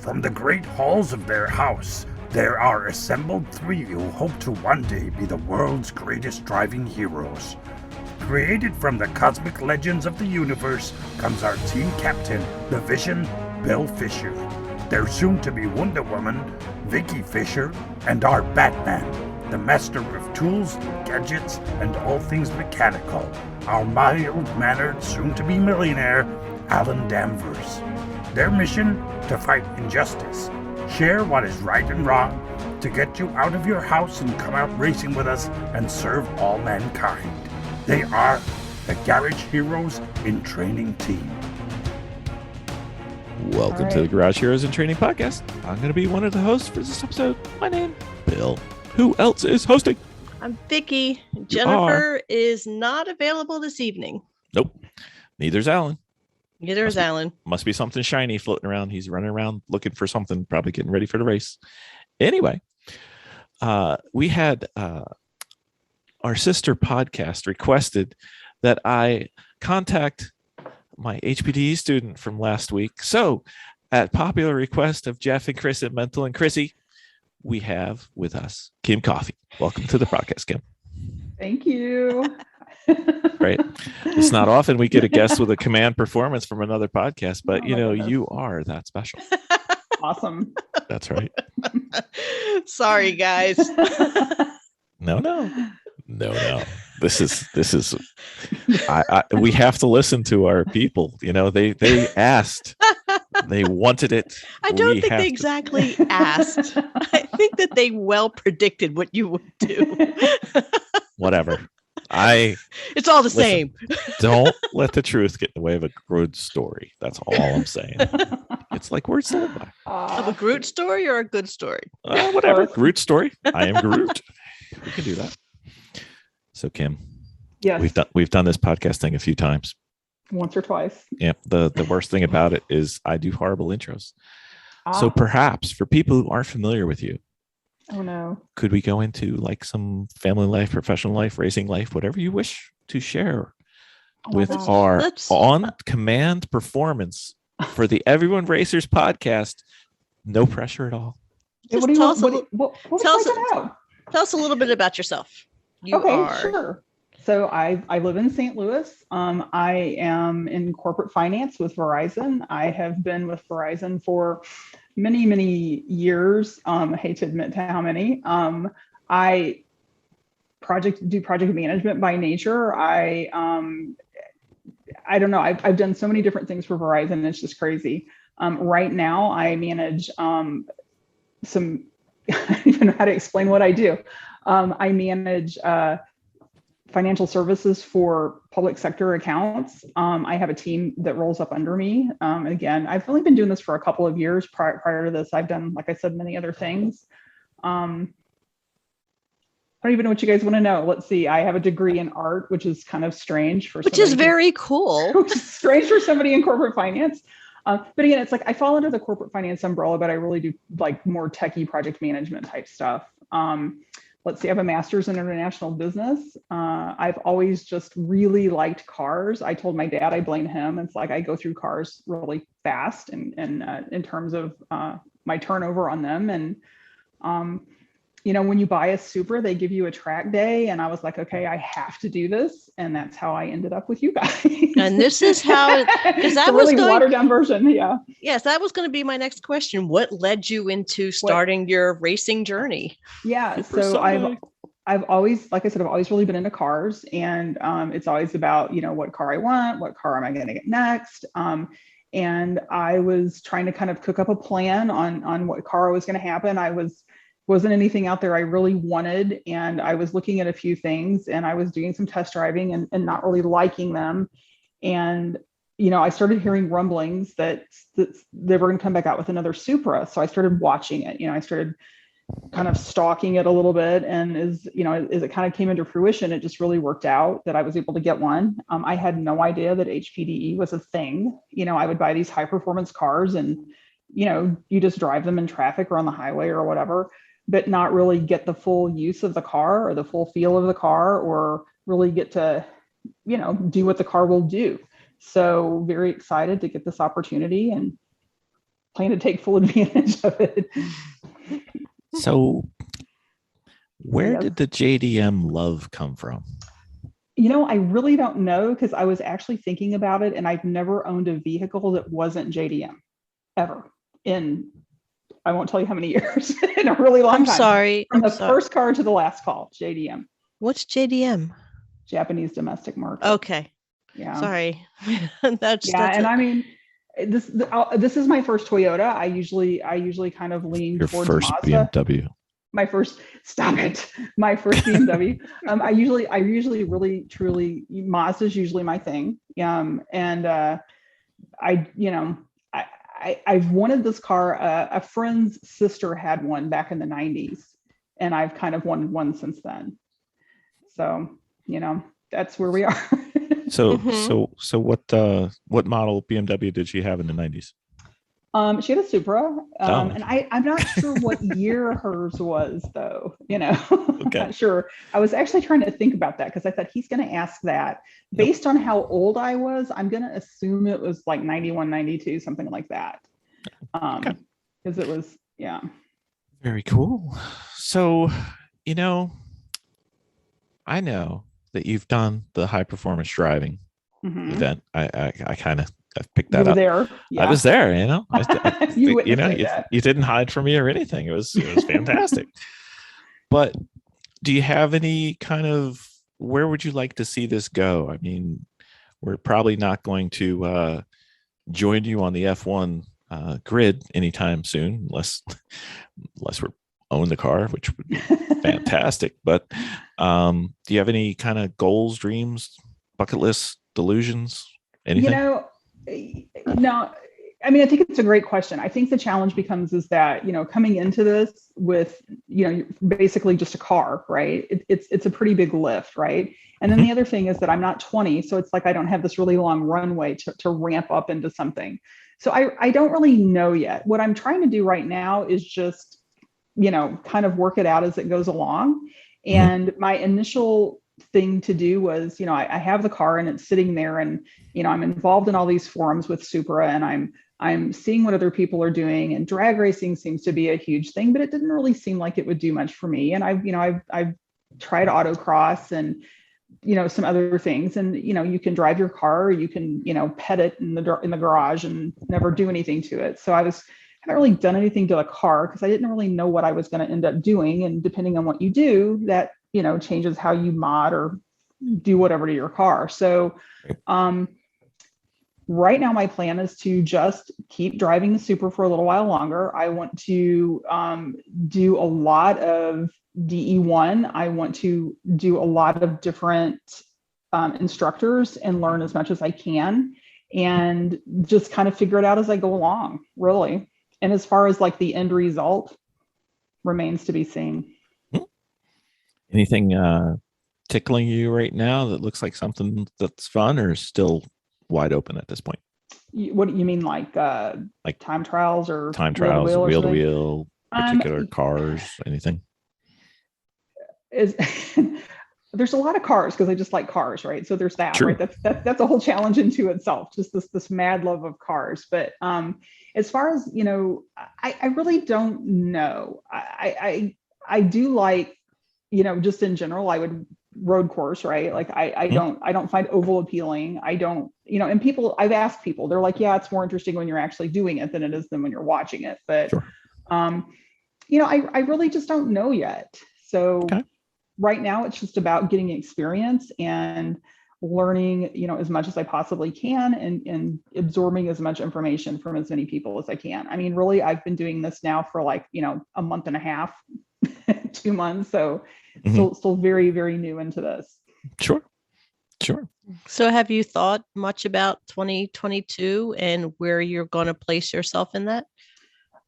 From the great halls of their house, there are assembled three who hope to one day be the world's greatest driving heroes. Created from the cosmic legends of the universe comes our team captain, the Vision, Bill Fisher. Their soon-to-be Wonder Woman, Vicky Fisher, and our Batman, the master of tools, gadgets, and all things mechanical, our mild-mannered soon-to-be millionaire, Alan Danvers. Their mission? To fight injustice, share what is right and wrong, to get you out of your house and come out racing with us and serve all mankind. They are the Garage Heroes in Training Team. Welcome to the Garage Heroes in Training podcast. I'm going to be one of the hosts for this episode. My name, Bill. Who else is hosting? I'm Vicky. Jennifer is not available this evening. Nope. Neither's Alan. Neither is Alan. Must be something shiny floating around. He's running around looking for something, probably getting ready for the race. Anyway, we had our sister podcast requested that I contact my HPDE student from last week. So at popular request of Jeff and Chris at Mental and Chrissy, we have with us Kim Coffey. Welcome to the podcast, Kim. Thank you. Right. It's not often we get a guest with a command performance from another podcast, but you are that special. Awesome. That's right. Sorry, guys. No. This is we have to listen to our people. They asked, they wanted it. I don't think they exactly asked. I think that they well predicted what you would do. Whatever. It's all the same. Don't let the truth get in the way of a good story. That's all I'm saying. It's like words to live by. Of a Groot story or a good story? Whatever. Groot story. I am Groot. We can do that. So Kim, yes, we've done this podcast thing a few times. Once or twice. Yeah. The worst thing about it is I do horrible intros. So perhaps for people who aren't familiar with you, oh no, could we go into like some family life, professional life, racing life, whatever you wish to share with our on-command performance for the Everyone Racers podcast? No pressure at all. Tell us a little bit about yourself. Sure. So I live in St. Louis. I am in corporate finance with Verizon. I have been with Verizon for many, many years. I hate to admit to how many. I do project management by nature. I don't know. I've done so many different things for Verizon. It's just crazy. Right now, I manage some. I don't even know how to explain what I do. I manage financial services for public sector accounts. I have a team that rolls up under me. And again, I've only been doing this for a couple of years. Prior to this, I've done, like I said, many other things. I don't even know what you guys want to know. Let's see. I have a degree in art, which is kind of strange for which is very cool. Which is strange for somebody in corporate finance. But again, it's like I fall under the corporate finance umbrella, but I really do like more techie project management type stuff. Let's see, I have a master's in international business. I've always just really liked cars. I told my dad, I blame him. It's like I go through cars really fast and in terms of my turnover on them. And, when you buy a Supra, they give you a track day. And I was like, okay, I have to do this. And that's how I ended up with you guys. And this is how, because that was really watered down version. Yeah. Yes, that was going to be my next question. What led you into starting your racing journey? Yeah. So I've always, like I said, I've always really been into cars, and it's always about, what car I want, what car am I going to get next. And I was trying to kind of cook up a plan on what car was going to happen. Wasn't anything out there I really wanted. And I was looking at a few things, and I was doing some test driving and not really liking them. And, I started hearing rumblings that they were going to come back out with another Supra. So I started watching it. I started kind of stalking it a little bit. And as it kind of came into fruition, it just really worked out that I was able to get one. I had no idea that HPDE was a thing. I would buy these high performance cars and, you just drive them in traffic or on the highway or whatever, but not really get the full use of the car or the full feel of the car, or really get to, do what the car will do. So very excited to get this opportunity and plan to take full advantage of it. So where Yes. did the JDM love come from? I really don't know, because I was actually thinking about it, and I've never owned a vehicle that wasn't JDM ever in, I won't tell you how many years, in a really long time. Sorry. From I'm the sorry. first car to the last call, JDM, What's JDM? Japanese domestic market. Okay. Yeah. Sorry. That's and I mean, this is my first Toyota. I usually kind of lean Your towards first Mazda. BMW. My first BMW. I usually really truly, Mazda's usually my thing. I've wanted this car. A friend's sister had one back in the 90s, and I've kind of wanted one since then. So, that's where we are. So what model BMW did she have in the 90s? She had a Supra, Oh. and I'm not sure what year hers was, though. Okay. Not sure. I was actually trying to think about that, because I thought he's going to ask that. Based on how old I was, I'm going to assume it was like 91, 92, something like that. Because it was, yeah. Very cool. So, I know that you've done the high performance driving event. I kind of picked that You were up. there. Yeah. I was there. You didn't hide from me or anything. It was fantastic. But do you have any kind of, where would you like to see this go? I mean, we're probably not going to join you on the F1 grid anytime soon, unless we own the car, which would be fantastic. But do you have any kind of goals, dreams, bucket list, delusions, anything? No, I mean, I think it's a great question. I think the challenge becomes is that, coming into this with, basically just a car, right? It's a pretty big lift, right? And then the other thing is that I'm not 20. So it's like, I don't have this really long runway to ramp up into something. So I don't really know yet. What I'm trying to do right now is just, kind of work it out as it goes along. And my initial thing to do was, I have the car and it's sitting there, and, I'm involved in all these forums with Supra, and I'm seeing what other people are doing, and drag racing seems to be a huge thing, but it didn't really seem like it would do much for me. And I've tried autocross and, some other things, and, you can drive your car, you can, pet it in the garage and never do anything to it. So I haven't really done anything to the car, because I didn't really know what I was going to end up doing. And depending on what you do, that, changes how you mod or do whatever to your car. So right now, my plan is to just keep driving the Supra for a little while longer. I want to do a lot of DE1. I want to do a lot of different instructors and learn as much as I can, and just kind of figure it out as I go along, really. And as far as like the end result, remains to be seen. Anything tickling you right now that looks like something that's fun, or still wide open at this point? What do you mean, like time trials or wheel to wheel, particular cars, anything? There's a lot of cars, because I just like cars, right? So there's that, True. right? That's a whole challenge into itself, just this mad love of cars. But as far as, I really don't know. I do like, just in general, I would road course, right? Like I don't find oval appealing. I don't, and I've asked people, they're like, yeah, it's more interesting when you're actually doing it than it is when you're watching it. But, sure. I really just don't know yet. So right now it's just about getting experience and learning, as much as I possibly can, and absorbing as much information from as many people as I can. I mean, really, I've been doing this now for like, a month and a half, 2 months. So still very, very new into this. Sure. So have you thought much about 2022 and where you're going to place yourself in that?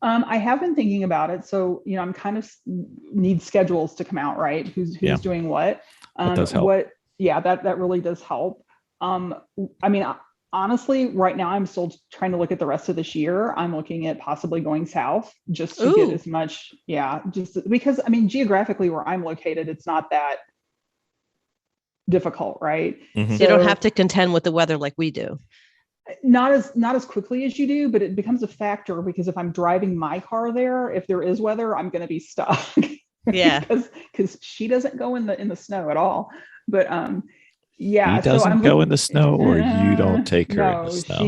I have been thinking about it. So, I'm kind of need schedules to come out, right? Who's doing what? That does help. That really does help. I mean, honestly, right now I'm still trying to look at the rest of this year. I'm looking at possibly going south just to get as much. Yeah. Just because, I mean, geographically where I'm located, it's not that difficult, right? So you don't have to contend with the weather like we do. Not as quickly as you do, but it becomes a factor because if I'm driving my car there, if there is weather, I'm going to be stuck. Yeah. because she doesn't go in the snow at all. But yeah, He so doesn't go in the snow, or you don't take her in the no, snow.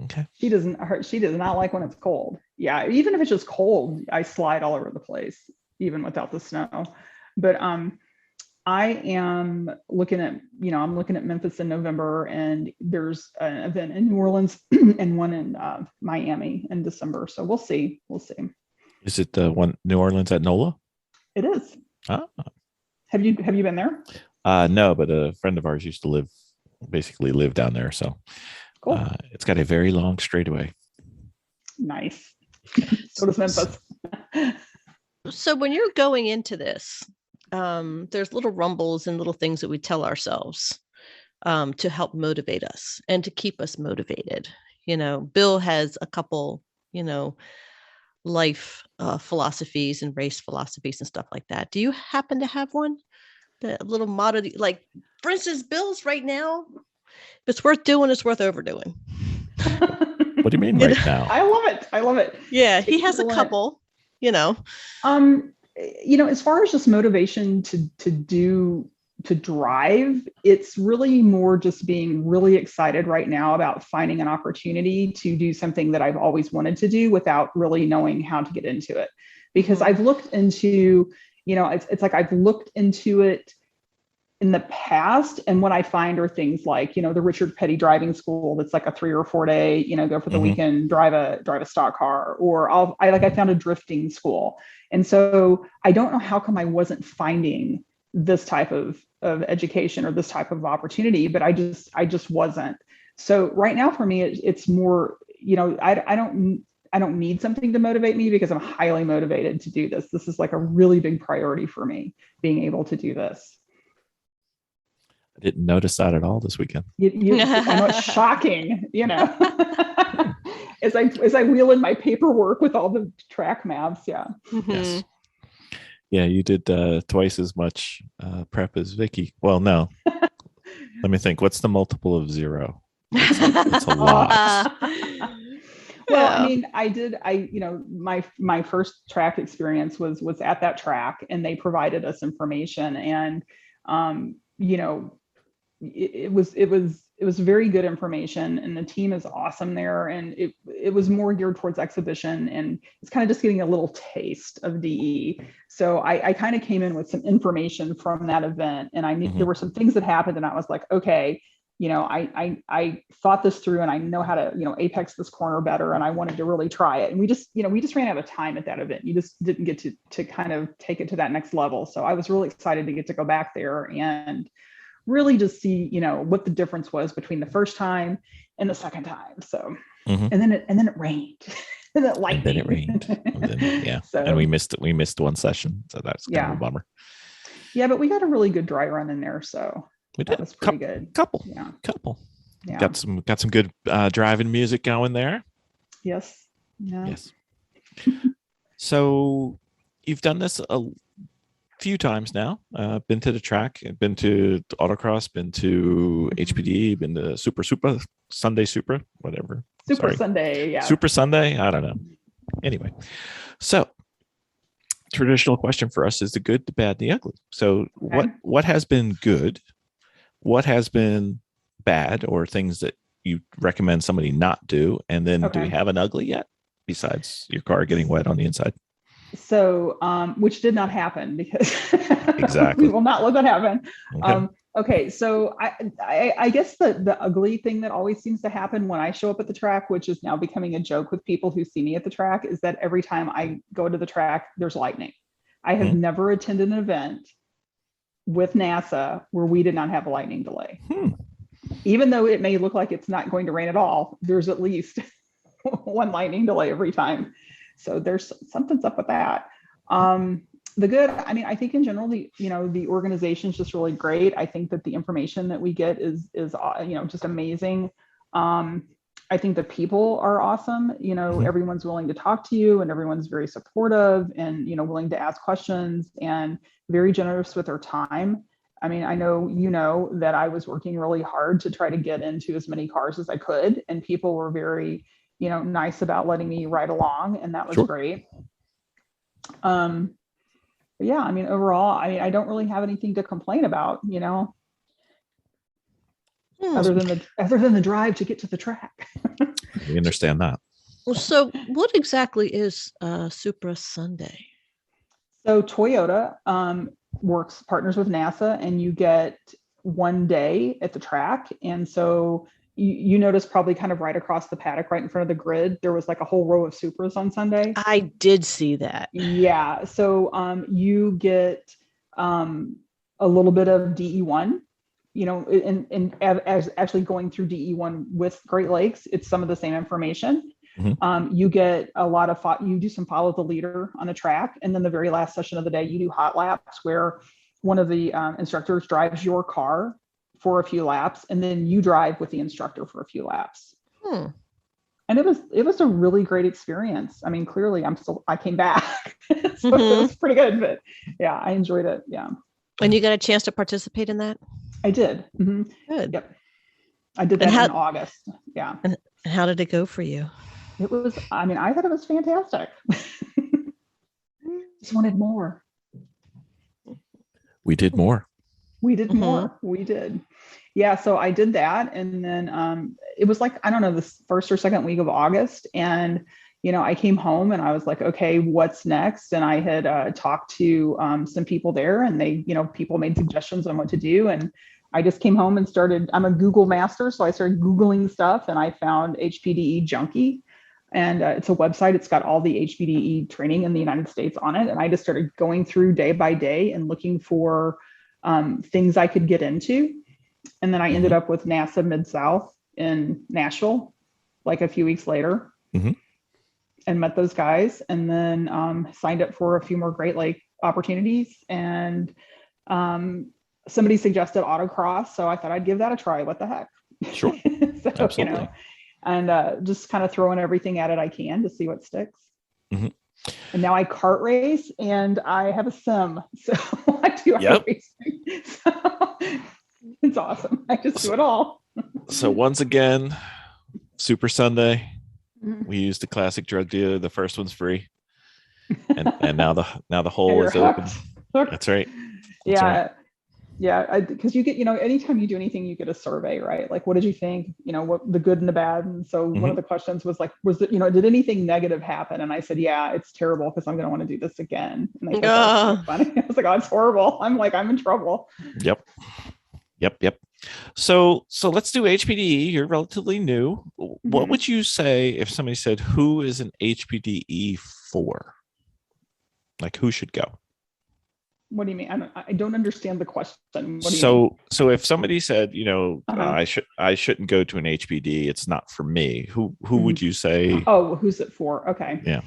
Okay. She does not like when it's cold. Yeah, even if it's just cold, I slide all over the place, even without the snow. But I am looking at, I'm looking at Memphis in November, and there's an event in New Orleans and one in Miami in December. So we'll see. We'll see. Is it the one New Orleans at NOLA? It is. Ah. Have you been there? No, but a friend of ours used to live down there. So Cool. It's got a very long straightaway. Nice. So does Memphis. So when you're going into this, there's little rumbles and little things that we tell ourselves to help motivate us and to keep us motivated. Bill has a couple, life philosophies and race philosophies and stuff like that. Do you happen to have one? The little motto, like, for instance, Bill's right now, if it's worth doing, it's worth overdoing. What do you mean right now? I love it. Yeah, he has a couple, as far as just motivation to drive, it's really more just being really excited right now about finding an opportunity to do something that I've always wanted to do without really knowing how to get into it. Because I've looked into, it's like I've looked into it in the past, and what I find are things like, the Richard Petty driving school that's like a 3 or 4 day, go for the weekend, drive a stock car, or I found a drifting school. And so I don't know how come I wasn't finding this type of education or this type of opportunity, but I just wasn't. So right now for me, it's more, I don't need something to motivate me because I'm highly motivated to do this. This is like a really big priority for me, being able to do this. I didn't notice that at all this weekend. I know it's shocking, as I wheel in my paperwork with all the track maps. Yeah. Mm-hmm. Yes. Yeah, you did twice as much prep as Vicky. Well, no. Let me think. What's the multiple of 0? It's a lot. Well, I mean, my first track experience was at that track, and they provided us information, and it was very good information, and the team is awesome there, and it was more geared towards exhibition, and it's kind of just getting a little taste of DE. So I kind of came in with some information from that event, and I knew there were some things that happened, and I was like, okay, I thought this through, and I know how to apex this corner better, and I wanted to really try it. And we just ran out of time at that event. You just didn't get to kind of take it to that next level. So I was really excited to get to go back there and really just see, what the difference was between the first time and the second time. So, and then it rained, and then lightning. And then it rained. And then, yeah. So, and we missed one session. So that's kind of a bummer. Yeah, but we got a really good dry run in there. So we did. That was pretty good. Couple. Yeah. Got some good driving music going there. Yes. Yeah. Yes. So you've done this a few times now. Been to the track, been to autocross, been to HPDE, been to Supra Sunday, Supra, whatever. Supra Sunday, yeah. Supra Sunday, I don't know. Anyway, so traditional question for us is the good, the bad, the ugly. So what has been good? What has been bad, or things that you recommend somebody not do? And then do we have an ugly yet, besides your car getting wet on the inside? So, which did not happen, because exactly we will not let that happen. Okay. So I guess the ugly thing that always seems to happen when I show up at the track, which is now becoming a joke with people who see me at the track, is that every time I go to the track, there's lightning. I have never attended an event with NASA where we did not have a lightning delay. Even though it may look like it's not going to rain at all, there's at least one lightning delay every time. So there's something's up with that. The good, I mean, I think in general, the organization is just really great. I think that the information that we get is just amazing. I think the people are awesome. Everyone's willing to talk to you, and everyone's very supportive, and willing to ask questions, and very generous with their time. I mean, I know that I was working really hard to try to get into as many cars as I could, and people were very, nice about letting me ride along, and that was Sure. great. But yeah, I mean, overall, I don't really have anything to complain about, other than the drive to get to the track. We understand that. So what exactly is Supra Sunday? So Toyota partners with NASA, and you get 1 day at the track. And so you notice probably kind of right across the paddock, right in front of the grid, there was like a whole row of Supras on Sunday. I did see that. Yeah. So you get a little bit of DE1, and as actually going through DE1 with Great Lakes, it's some of the same information. Mm-hmm. You get a lot of you do some follow the leader on the track, and then the very last session of the day you do hot laps, where one of the instructors drives your car for a few laps, and then you drive with the instructor for a few laps. And it was a really great experience. I mean, clearly I came back. So it was pretty good, but yeah, I enjoyed it. Yeah. And you got a chance to participate in that? I did. Mm-hmm. Good. Yep. I did that in August. Yeah. And how did it go for you? I thought it was fantastic. Just wanted more. We did more. We did more. We did. Yeah. So I did that. And then it was like, I don't know, the first or second week of August. And, I came home and I was like, okay, what's next? And I had talked to some people there, and they, people made suggestions on what to do. And I just came home and I'm a Google master. So I started Googling stuff, and I found HPDE Junkie. And it's a website. It's got all the HPDE training in the United States on it. And I just started going through day by day and looking for things I could get into. And then I ended up with NASA Mid-South in Nashville, like a few weeks later, and met those guys, and then signed up for a few more Great Lake opportunities. And somebody suggested autocross. So I thought I'd give that a try. What the heck? Sure. So, Absolutely. And just kind of throwing everything at it I can to see what sticks. Mm-hmm. And now I kart race, and I have a sim. So I do racing. So it's awesome. I just do it all. So once again, Supra Sunday, we used the classic drug dealer. The first one's free. And now the hole is open. That's right. That's right. Yeah, because you get, anytime you do anything, you get a survey, right? Like, what did you think? What the good and the bad. And so one of the questions was like, did anything negative happen? And I said, yeah, it's terrible because I'm going to want to do this again. And they thought that was so funny. I was like, oh, it's horrible. I'm in trouble. Yep. So let's do HPDE. You're relatively new. What would you say if somebody said, who is an HPDE for? Like, who should go? What do you mean? I don't understand the question. What do you so mean? If somebody said, I shouldn't go to an HPD, it's not for me. Who would you say? Oh, who's it for? Okay. Yeah.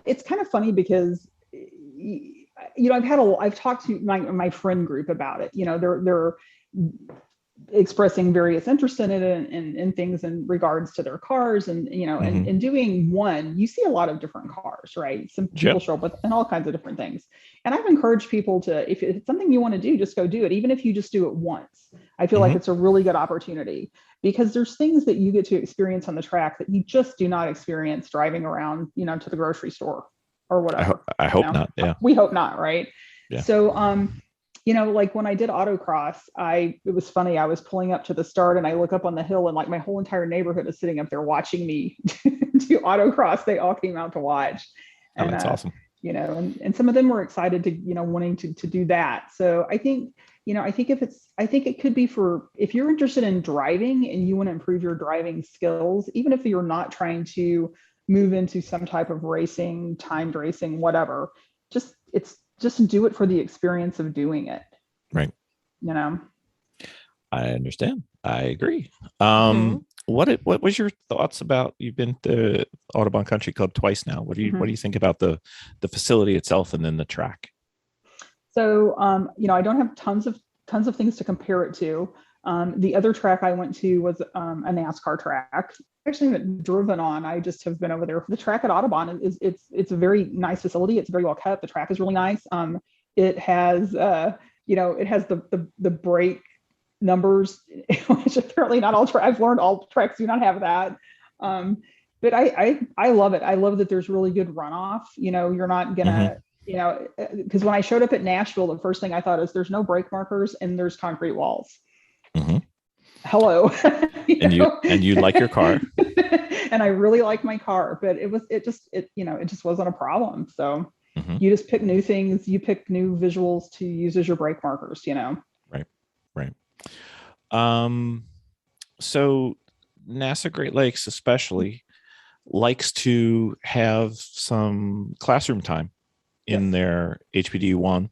It's kind of funny because I've talked to my friend group about it. They're expressing various interest in it and things in regards to their cars, and and doing one, you see a lot of different cars, right? Some people show up with and all kinds of different things. And I've encouraged people to, if it's something you want to do, just go do it, even if you just do it once. I feel like it's a really good opportunity, because there's things that you get to experience on the track that you just do not experience driving around, to the grocery store or whatever. I hope not. Yeah. We hope not, right? Yeah. So like when I did autocross, it was funny. I was pulling up to the start, and I look up on the hill, and like my whole entire neighborhood is sitting up there watching me do autocross. They all came out to watch. And that's awesome. And some of them were excited to, wanting to do that. So I think it could be if you're interested in driving and you want to improve your driving skills, even if you're not trying to move into some type of racing, timed racing, whatever, just do it for the experience of doing it. Right. I understand. I agree. What was your thoughts about, you've been to Audubon Country Club twice now. What do you think about the facility itself and then the track? So, I don't have tons of things to compare it to. The other track I went to was a NASCAR track. I actually haven't driven on. I just have been over there. The track at Audubon it's a very nice facility. It's very well kept. The track is really nice. It has, it has the brake numbers, which apparently not all I've learned all tracks do not have that. But I love it. I love that there's really good runoff. You're not gonna, because when I showed up at Nashville, the first thing I thought is there's no brake markers and there's concrete walls. Mm-hmm. Hello. And you like your car. And I really like my car, but it just wasn't a problem. So you just pick new things, you pick new visuals to use as your brake markers, Right. So NASA Great Lakes especially likes to have some classroom time in their HPDE 1.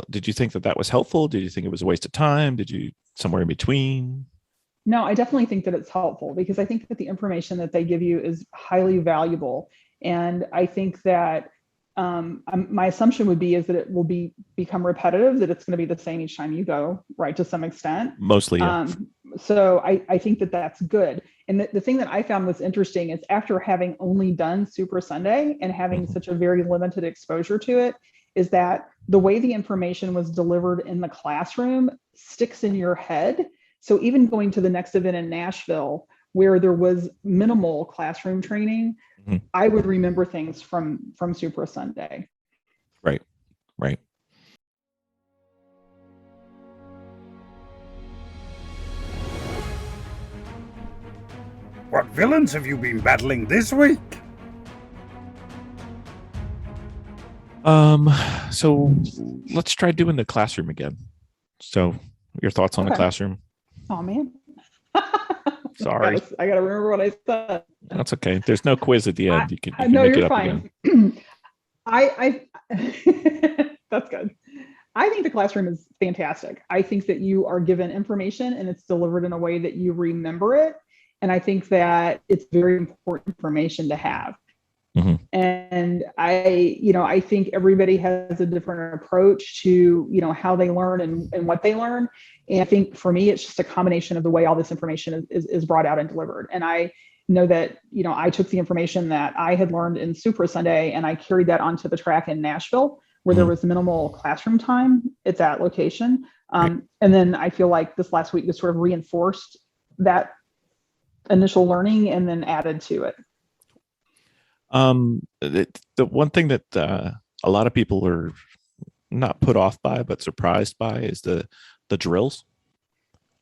Did you think that was helpful? Did you think it was a waste of time? Did you somewhere in between? No, I definitely think that it's helpful because I think that the information that they give you is highly valuable. And I think that my assumption would be is that it will become repetitive, that it's going to be the same each time you go, right, to some extent. Mostly, yeah. So I think that that's good. And the thing that I found was interesting is after having only done Supra Sunday and having such a very limited exposure to it, is that the way the information was delivered in the classroom sticks in your head. So even going to the next event in Nashville, where there was minimal classroom training, I would remember things from Supra Sunday. Right. What villains have you been battling this week? So let's try doing the classroom again. So your thoughts on the classroom? Oh man. Sorry. I gotta remember what I said. That's okay. There's no quiz at the end. You can no, make you're it up fine. again. I that's good. I think the classroom is fantastic. I think that you are given information and it's delivered in a way that you remember it. And I think that it's very important information to have. And I think everybody has a different approach to, how they learn and what they learn. And I think for me, it's just a combination of the way all this information is brought out and delivered. And I know that, I took the information that I had learned in Supra Sunday and I carried that onto the track in Nashville, where there was minimal classroom time at that location. And then I feel like this last week just sort of reinforced that initial learning and then added to it. The one thing that a lot of people are not put off by but surprised by is the drills.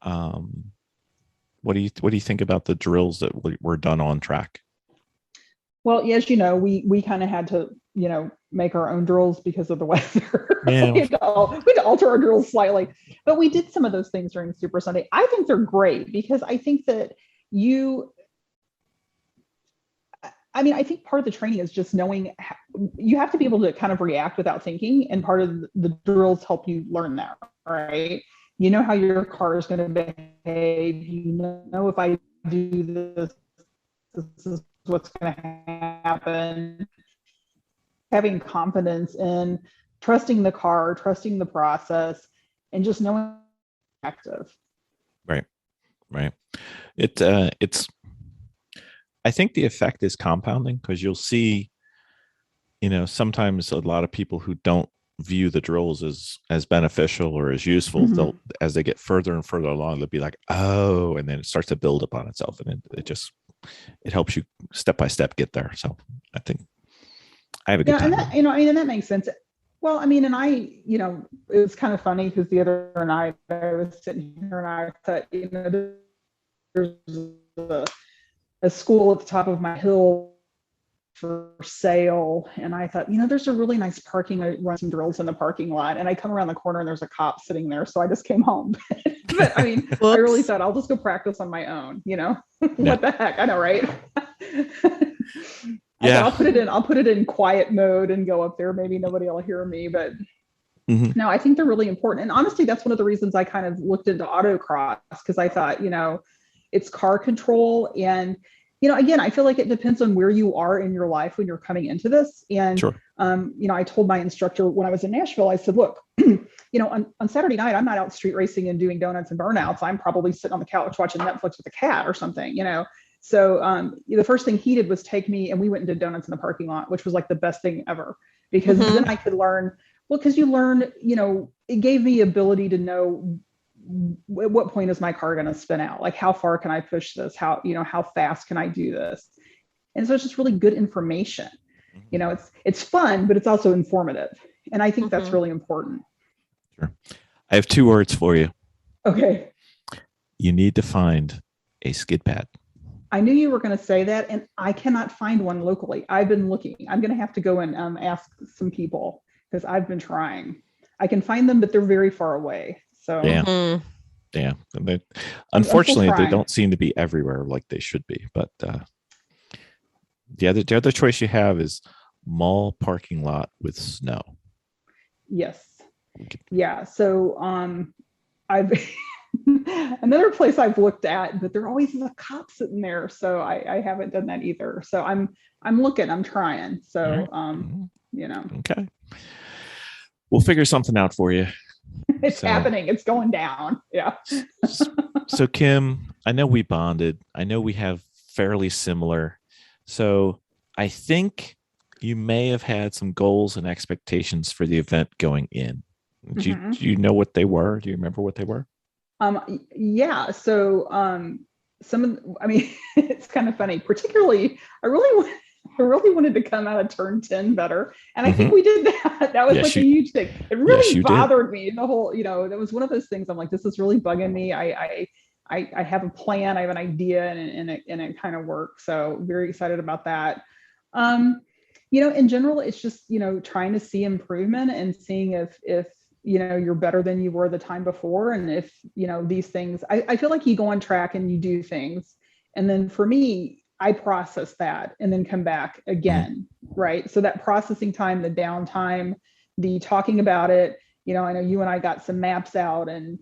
What do you think about the drills that were done on track? Well, as you know, we kind of had to make our own drills because of the weather. Yeah. we had to alter our drills slightly, but we did some of those things during Supra Sunday. I think they're great because I think that I think part of the training is just knowing you have to be able to kind of react without thinking. And part of the drills help you learn that, right? You know how your car is going to behave. You know, if I do this is what's going to happen. Having confidence in trusting the car, trusting the process, and just knowing active. Right. I think the effect is compounding because you'll see, sometimes a lot of people who don't view the drills as beneficial or as useful, they'll, as they get further and further along, they'll be like, oh, and then it starts to build upon itself, and it helps you step by step get there. So I think I have a good time. And that makes sense. Well, and it was kind of funny because the other night I was sitting here and I thought, there's a school at the top of my hill for sale. And I thought, there's a really nice parking. I run some drills in the parking lot and I come around the corner and there's a cop sitting there. So I just came home. But I really thought I'll just go practice on my own, What the heck? I know, right? Yeah. I'll put it in quiet mode and go up there. Maybe nobody will hear me, but no, I think they're really important. And honestly, that's one of the reasons I kind of looked into autocross because I thought, it's car control. And, again, I feel like it depends on where you are in your life when you're coming into this. And, sure. I told my instructor when I was in Nashville, I said, look, on Saturday night, I'm not out street racing and doing donuts and burnouts. I'm probably sitting on the couch watching Netflix with a cat or something, So the first thing he did was take me and we went and did donuts in the parking lot, which was like the best thing ever because then I could learn Well, because you learn, it gave me ability to know at what point is my car going to spin out? Like, how far can I push this? How fast can I do this? And so it's just really good information. It's fun, but it's also informative. And I think that's really important. Sure. I have 2 words for you. Okay. You need to find a skid pad. I knew you were going to say that, and I cannot find one locally. I've been looking. I'm going to have to go and ask some people because I've been trying. I can find them, but they're very far away. So yeah. And unfortunately, they don't seem to be everywhere like they should be. But the other choice you have is mall parking lot with snow. Yes. Yeah. So I've another place I've looked at, but there always is a cop sitting there. So I haven't done that either. So I'm looking, I'm trying. So Okay. We'll figure something out for you. It's happening. It's going down. Yeah. So Kim, I know we bonded. I know we have fairly similar. So I think you may have had some goals and expectations for the event going in. Do you know what they were? Do you remember what they were? Yeah. So it's kind of funny. Particularly, I really wanted to come out of turn 10 better. And I think we did that. That was a huge thing. It really bothered me. The whole, that was one of those things. I'm like, this is really bugging me. I have a plan. I have an idea and it kind of works. So very excited about that. In general, it's just, trying to see improvement and seeing if you're better than you were the time before. And if, these things, I feel like you go on track and you do things. And then for me, I process that and then come back again, right? So that processing time, the downtime, the talking about it, I know you and I got some maps out and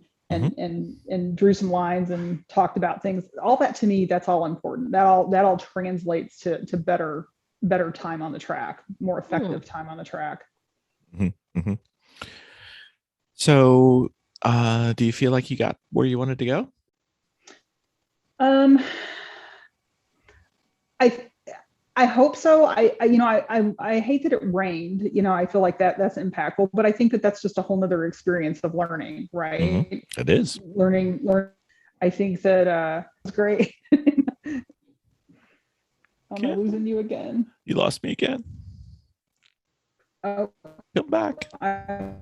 drew some lines and talked about things. All that, to me, that's all important. That all translates to better time on the track, more effective time on the track. Mm-hmm. So do you feel like you got where you wanted to go? I hope so. I hate that it rained. I feel like that's impactful, but I think that's just a whole nother experience of learning, right? It is. Learning. I think that it's great. Am I losing you again? You lost me again. Oh, come back. I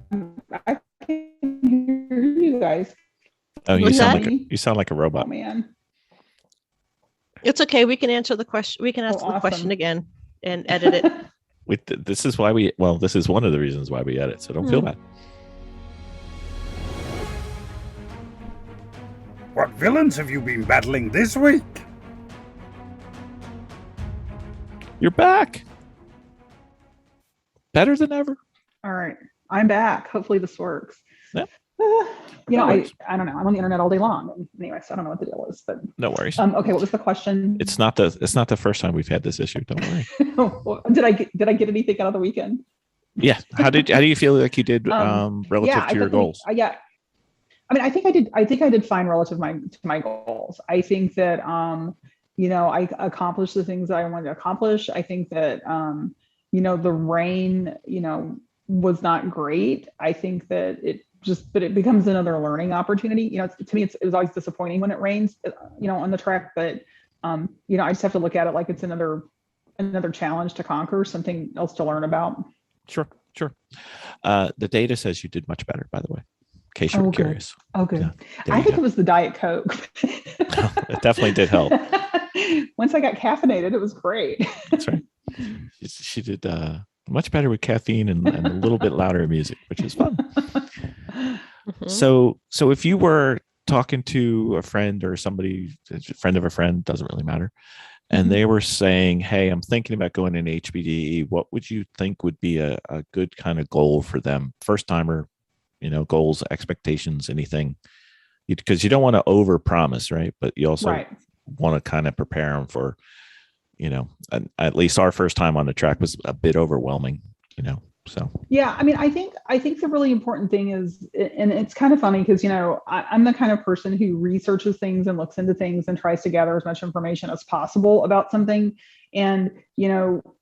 can hear you guys. Oh, you sound like a robot. Oh man. It's okay. We can answer the question. We can ask the question again and edit it. This is why this is one of the reasons why we edit. So don't feel bad. What villains have you been battling this week? You're back. Better than ever. All right. I'm back. Hopefully this works. Yep. I don't know. I'm on the internet all day long. Anyway, so I don't know what the deal is, but no worries. Okay. What was the question? It's not the first time we've had this issue. Don't worry. Did I get anything out of the weekend? Yeah. How do you feel like you did relative to your goals? Yeah. I mean, I think I did fine relative to my goals. I think that I accomplished the things that I wanted to accomplish. I think that the rain, was not great. I think that but it becomes another learning opportunity. To me, it was always disappointing when it rains, on the track, but I just have to look at it like it's another challenge to conquer, something else to learn about. Sure. The data says you did much better, by the way, in case you're curious. Okay. Yeah, I think it was the Diet Coke. It definitely did help. Once I got caffeinated, it was great. That's right. She did much better with caffeine and a little bit louder music, which is fun. So if you were talking to a friend or somebody, a friend of a friend, doesn't really matter, and they were saying, hey, I'm thinking about going in HPDE, what would you think would be a good kind of goal for them? First timer, goals, expectations, anything, because you don't want to over promise, right? But you also want to kind of prepare them for, at least our first time on the track was a bit overwhelming, so. Yeah. I mean, I think the really important thing is, and it's kind of funny because, I'm the kind of person who researches things and looks into things and tries to gather as much information as possible about something. And,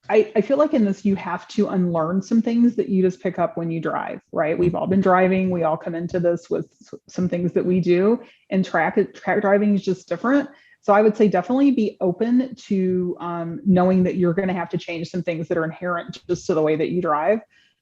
I feel like in this, you have to unlearn some things that you just pick up when you drive, right? We've all been driving. We all come into this with some things that we do, and track driving is just different. So I would say definitely be open to knowing that you're going to have to change some things that are inherent just to the way that you drive.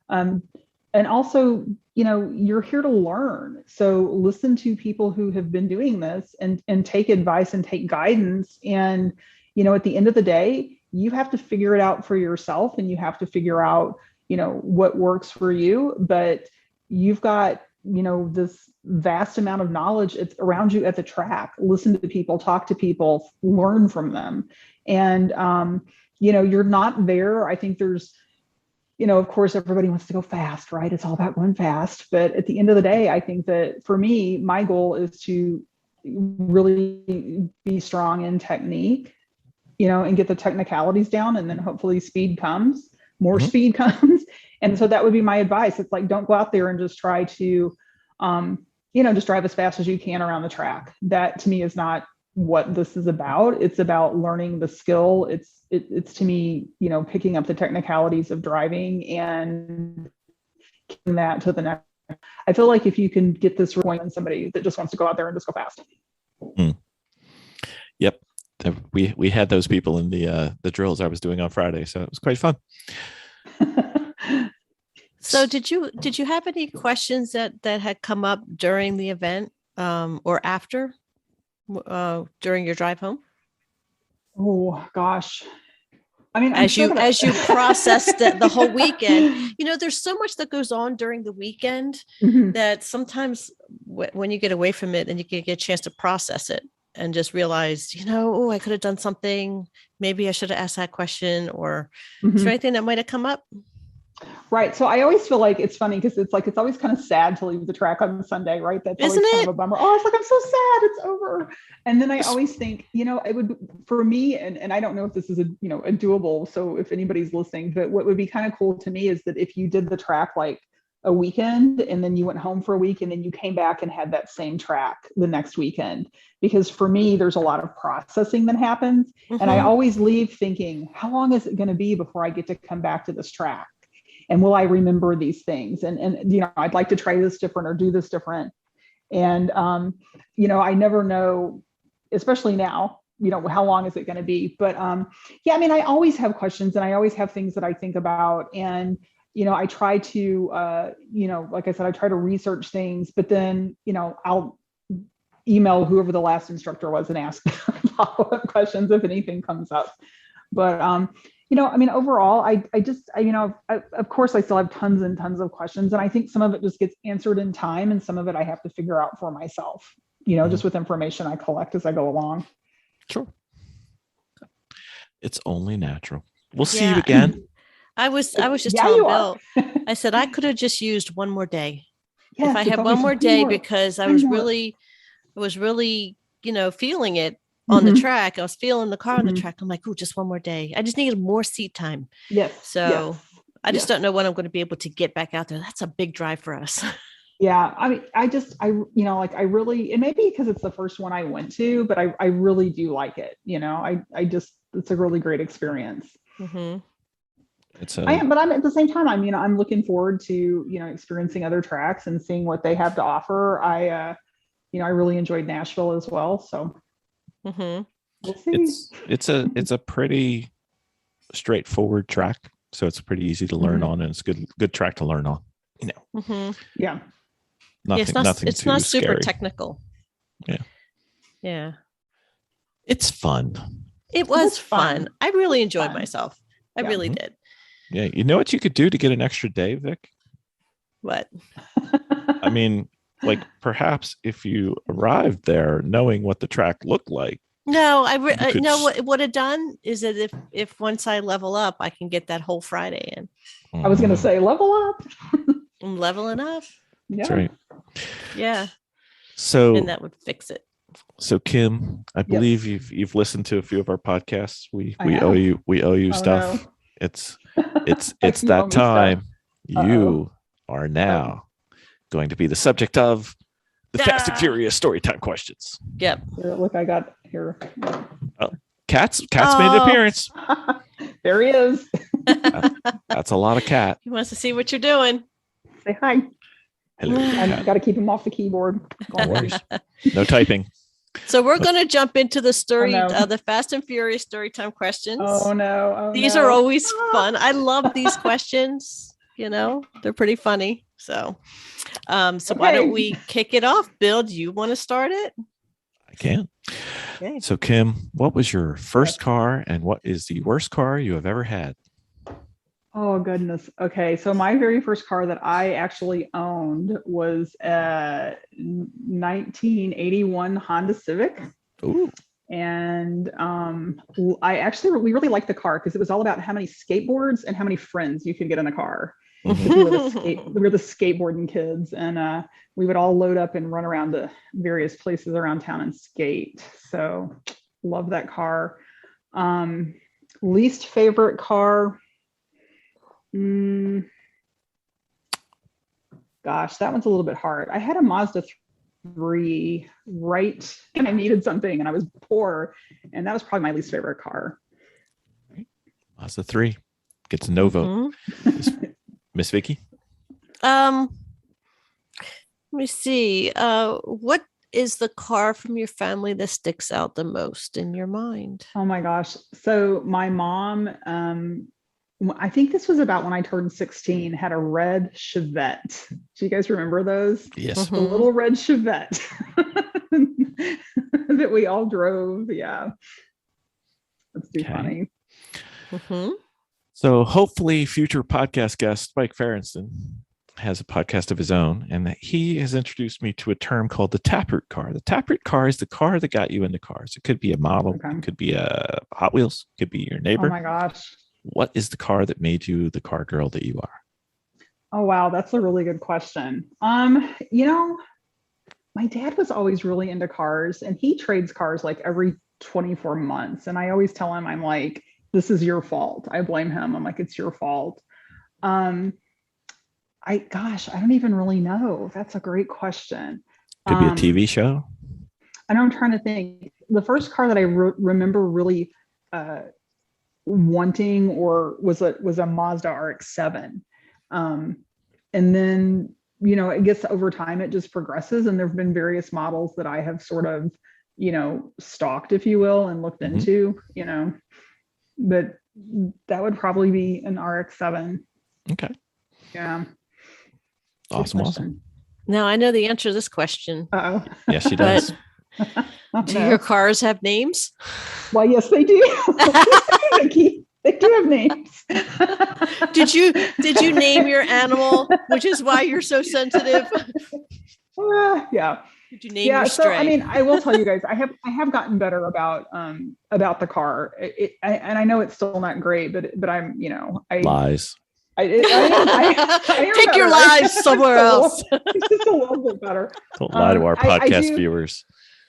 And also, you're here to learn. So listen to people who have been doing this and take advice and take guidance. And, at the end of the day, you have to figure it out for yourself, and you have to figure out, what works for you. But you've got, this vast amount of knowledge around you at the track. Listen to people, talk to people, learn from them. And, you're not there. I think there's, of course, everybody wants to go fast, right? It's all about going fast. But at the end of the day, I think that for me, my goal is to really be strong in technique, and get the technicalities down. And then hopefully speed comes, more speed comes. And so that would be my advice. It's like, don't go out there and just try to, just drive as fast as you can around the track. That to me is not what this is about. It's about learning the skill. It's to me, picking up the technicalities of driving and getting that to the next. I feel like if you can get this going on somebody that just wants to go out there and just go fast. Yep. We had those people in the drills I was doing on Friday, so it was quite fun. So did you have any questions that had come up during the event or after during your drive home? Oh gosh. I mean, as you processed the whole weekend, there's so much that goes on during the weekend that sometimes when you get away from it and you get a chance to process it and just realize, I could have done something. Maybe I should have asked that question, or is there anything that might have come up? Right. So I always feel like it's funny because it's always kind of sad to leave the track on Sunday, right? That's always kind of a bummer. Oh, it's like, I'm so sad, it's over. And then I always think, it would, for me, and I don't know if this is a doable. So if anybody's listening, but what would be kind of cool to me is that if you did the track like a weekend and then you went home for a week and then you came back and had that same track the next weekend, because for me, there's a lot of processing that happens. And I always leave thinking, how long is it going to be before I get to come back to this track? And will I remember these things? And I'd like to try this different or do this different. And, I never know, especially now, how long is it going to be? But I always have questions and I always have things that I think about. And, I try to, like I said, I try to research things, but then, I'll email whoever the last instructor was and ask follow-up questions if anything comes up. But, overall, of course, I still have tons and tons of questions. And I think some of it just gets answered in time. And some of it I have to figure out for myself, just with information I collect as I go along. Sure. It's only natural. We'll see you again. I was just telling Bill, I said, I could have just used one more day. Yes, if I had one more day, because I was really, feeling it on the track. I was feeling the car on the track. I'm like, oh, just one more day. I just needed more seat time. Yes. So I just don't know when I'm going to be able to get back out there. That's a big drive for us. Yeah. I mean, I really, and maybe because it's the first one I went to, but I really do like it. It's a really great experience. But I'm at the same time, I'm looking forward to, experiencing other tracks and seeing what they have to offer. I really enjoyed Nashville as well. So we'll see. It's a pretty straightforward track. So it's pretty easy to learn on, and it's good track to learn on, Yeah. Nothing it's too not super scary. Technical. Yeah. It's fun. It was fun. I really enjoyed myself. I really did. Yeah. You know what you could do to get an extra day, Vic? What? I mean, like perhaps if you arrived there knowing what the track looked like. No, what it would have done is that if once I level up, I can get that whole Friday in. I was going to say level up. I'm leveling up. Yeah. That's right. Yeah. So, and that would fix it. So Kim, I believe you've listened to a few of our podcasts. We owe you stuff. No. It's that time. You are now going to be the subject of the Fast and Furious Storytime questions. Yep. Here, look, I got here. Oh, Cat's made an appearance. There he is. That's a lot of cat. He wants to see what you're doing. Say hi. Hello, I cat. got to keep him off the keyboard. No worries. No typing. So we're going to jump into the story, Oh, no. The Fast and Furious Storytime questions. Oh no. Oh, These no. are always fun. I love these questions. They're pretty funny. So why don't Okay. we kick it off? Bill, do you want to start it? I can. Okay. So, Kim, what was your first car and what is the worst car you have ever had? Oh goodness. Okay, so my very first car that I actually owned was a 1981 Honda Civic. Ooh. And we really liked the car because it was all about how many skateboards and how many friends you could get in a car. Mhm. We were the skateboarding kids, and we would all load up and run around to various places around town and skate. So love that car. Least favorite car. Gosh, that one's a little bit hard. I had a Mazda 3 and I needed something and I was poor, and that was probably my least favorite car. Mazda 3 gets a no vote. Miss Vicky? Let me see. What is the car from your family that sticks out the most in your mind? Oh my gosh. So my mom, I think this was about when I turned 16, had a red Chevette. Do you guys remember those? Yes. The little red Chevette that we all drove. Yeah. That's too funny. So hopefully future podcast guest Spike Ferenston has a podcast of his own, and that he has introduced me to a term called the taproot car. The taproot car is the car that got you into cars. It could be a model, it could be a Hot Wheels, it could be your neighbor. Oh my gosh. What is the car that made you the car girl that you are? Oh, wow. That's a really good question. My dad was always really into cars, and he trades cars like every 24 months. And I always tell him, I'm like, this is your fault. I blame him. I'm like, it's your fault. I don't even really know. That's a great question. Could be a TV show. I know, I'm trying to think. The first car that I remember really wanting was a Mazda RX-7. And then, I guess over time it just progresses, and there've been various models that I have sort of, stalked, if you will, and looked into, but that would probably be an RX-7. Okay. Yeah. Awesome. Now I know the answer to this question. Uh-oh. Yes, she does. Do your cars have names? Well, yes, they do. They do have names. Did you name your animal, which is why you're so sensitive? Yeah. Did you name your stray? So I mean, I will tell you guys, I have gotten better about the car. And I know it's still not great, but I'm, Lies. I Take your lives somewhere else. It's just a little bit better. Don't lie to our podcast viewers.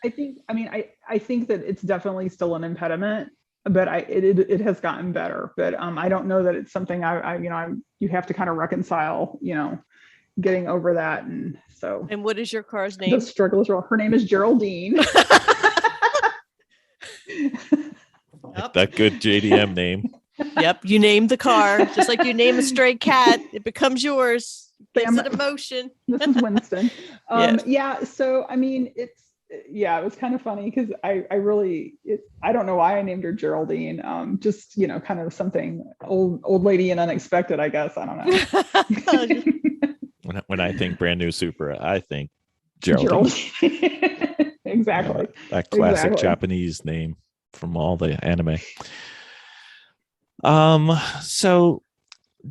I think that it's definitely still an impediment, but it has gotten better. But I don't know that it's something you have to kind of reconcile, getting over that. And so. And what is your car's name? The struggle is real. Her name is Geraldine. That good JDM name. Yep, you name the car just like you name a stray cat. It becomes yours. It's an emotion. This is Winston. Yes. Yeah. So I mean, it was kind of funny because I don't know why I named her Geraldine. Just kind of something old lady and unexpected, I guess. I don't know. When I think brand new Supra, I think Geraldine. Exactly. That classic Japanese name from all the anime. So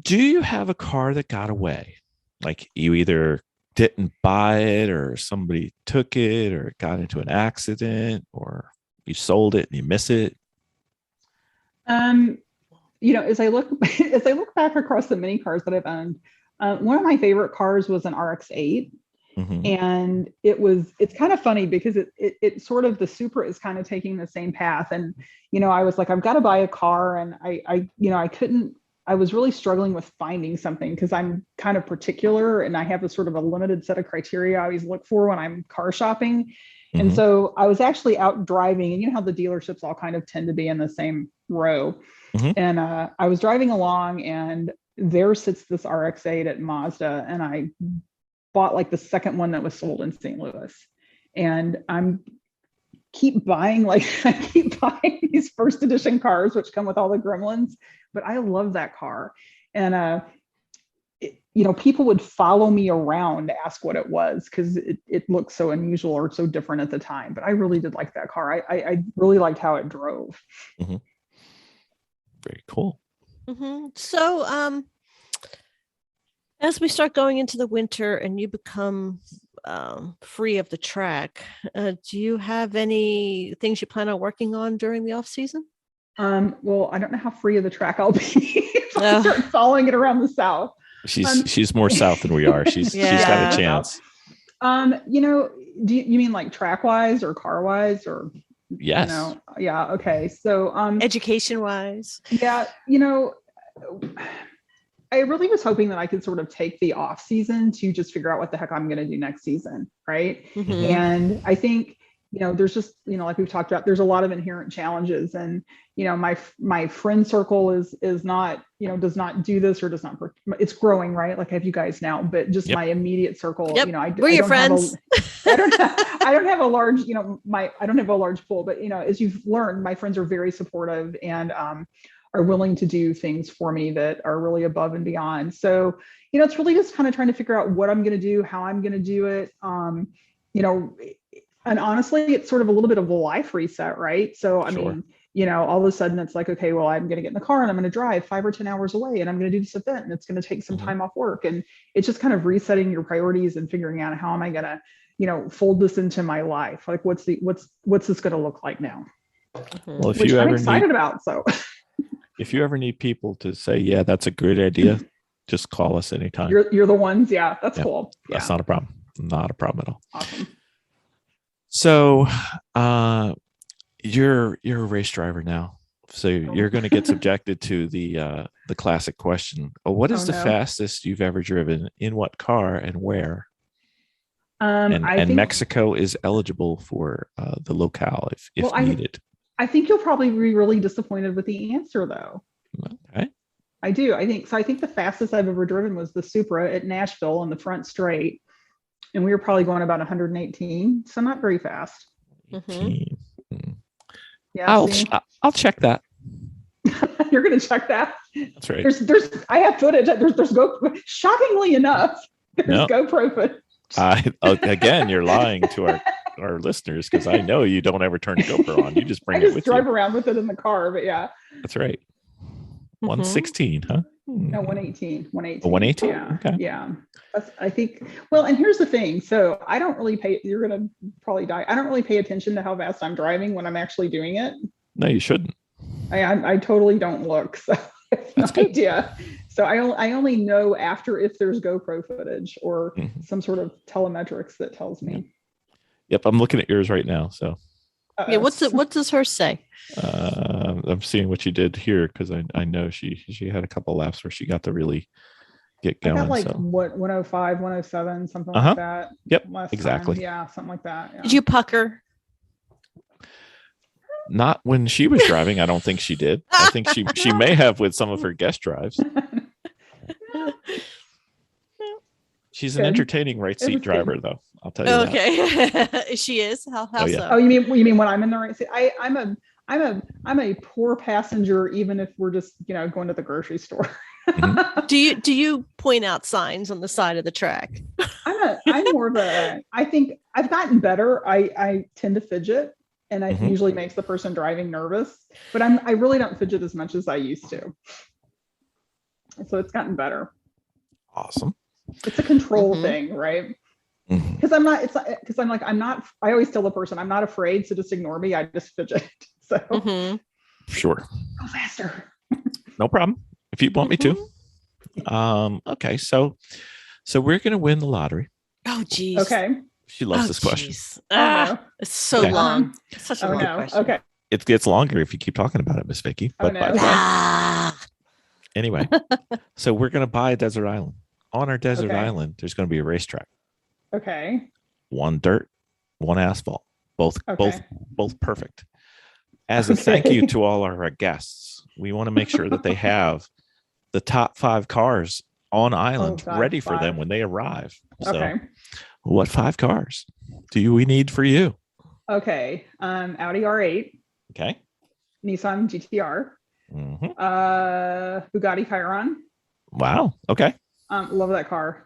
do you have a car that got away? Like you either didn't buy it or somebody took it or it got into an accident or you sold it and you miss it? As I look back across the many cars that I've owned, one of my favorite cars was an RX-8. Mm-hmm. And it's kind of funny because it sort of, the Supra is kind of taking the same path. And, I was like, I've got to buy a car. And I was really struggling with finding something because I'm kind of particular and I have a sort of a limited set of criteria I always look for when I'm car shopping. And so I was actually out driving, and you know how the dealerships all kind of tend to be in the same row. And I was driving along, and there sits this RX-8 at Mazda, and I bought like the second one that was sold in St. Louis. And I keep buying these first edition cars, which come with all the gremlins, but I love that car. And people would follow me around to ask what it was, because it looked so unusual or so different at the time. But I really did like that car. I really liked how it drove. Very cool. So as we start going into the winter and you become free of the track, do you have any things you plan on working on during the off season? Well, I don't know how free of the track I'll be if I start following it around the South. She's more south than we are. She's got a chance. Do you mean like track wise or car wise or? Yes. Yeah. Okay. So education wise. Yeah. I really was hoping that I could sort of take the off season to just figure out what the heck I'm going to do next season. Right. And I think, there's just, like we've talked about, there's a lot of inherent challenges, and, my friend circle is not, does not do this or does not, it's growing, right? Like I have you guys now, but just my immediate circle, we're your friends. I don't have a large, I don't have a large pool, but, as you've learned, my friends are very supportive and, are willing to do things for me that are really above and beyond. So, it's really just kind of trying to figure out what I'm going to do, how I'm going to do it. And honestly, it's sort of a little bit of a life reset, right? So, I mean, all of a sudden it's like, okay, well, I'm going to get in the car and I'm going to drive 5 or 10 hours away and I'm going to do this event and it's going to take some time off work. And it's just kind of resetting your priorities and figuring out how am I going to, fold this into my life? Like, what's this going to look like now? Well, if Which you I'm ever excited about, so. If you ever need people to say, yeah, that's a good idea, just call us anytime. You're the ones. Yeah, that's cool. Yeah. That's not a problem. Not a problem at all. Awesome. So you're a race driver now. So you're going to get subjected to the classic question. What is the fastest you've ever driven, in what car and where? And Mexico is eligible for the locale if needed. I think you'll probably be really disappointed with the answer, though. Okay. I do. I think the fastest I've ever driven was the Supra at Nashville on the front straight. And we were probably going about 118. So not very fast. Yeah. I'll check that. You're going to check that? That's right. I have footage. There's shockingly enough, there's GoPro footage. Again, you're lying to our listeners, because I know you don't ever turn the GoPro on. You just bring it with you. I drive around with it in the car, but yeah. That's right. 116, huh? No, 118. 118? Yeah. Okay. Yeah. I think, well, and here's the thing. So I don't really you're going to probably die. I don't really pay attention to how fast I'm driving when I'm actually doing it. No, you shouldn't. I totally don't look. So that's no idea. So I only know after if there's GoPro footage or some sort of telemetrics that tells me. Yep, I'm looking at yours right now. So yeah, what does hers say? I'm seeing what you did here, because I know she had a couple laps where she got to really get going. I got like 105, 107, something like that. Yep, exactly. Time. Yeah, something like that. Yeah. Did you pucker? Not when she was driving. I don't think she did. I think she may have with some of her guest drives. She's an entertaining right seat driver, though. I'll tell you. Okay, she is. How yeah. so? Oh, you mean when I'm in the right seat? I'm a poor passenger, even if we're just going to the grocery store. Do you point out signs on the side of the track? I'm more of a. I think I've gotten better. I tend to fidget, and it usually makes the person driving nervous. But I really don't fidget as much as I used to. So it's gotten better. Awesome. It's a control thing, right? Because I'm not. I always tell the person I'm not afraid, so just ignore me. I just fidget. So sure. Go faster. No problem. If you want me to. Okay, so we're gonna win the lottery. Oh, geez. Okay. She loves this question. No. It's so long. It's such a long question. Okay. It gets longer if you keep talking about it, Miss Vicky. But anyway, so we're gonna buy a desert island. On our desert island, there's gonna be a racetrack. Okay. 1 dirt, 1 asphalt. Both Okay. both perfect. As a thank you to all our guests, we want to make sure that they have the top 5 cars on island God, ready for 5. them when they arrive. So, Okay. what 5 cars do we need for you? Okay. Audi R8, Okay. Nissan GTR, Mhm. Bugatti Chiron. Wow. Okay. Love that car.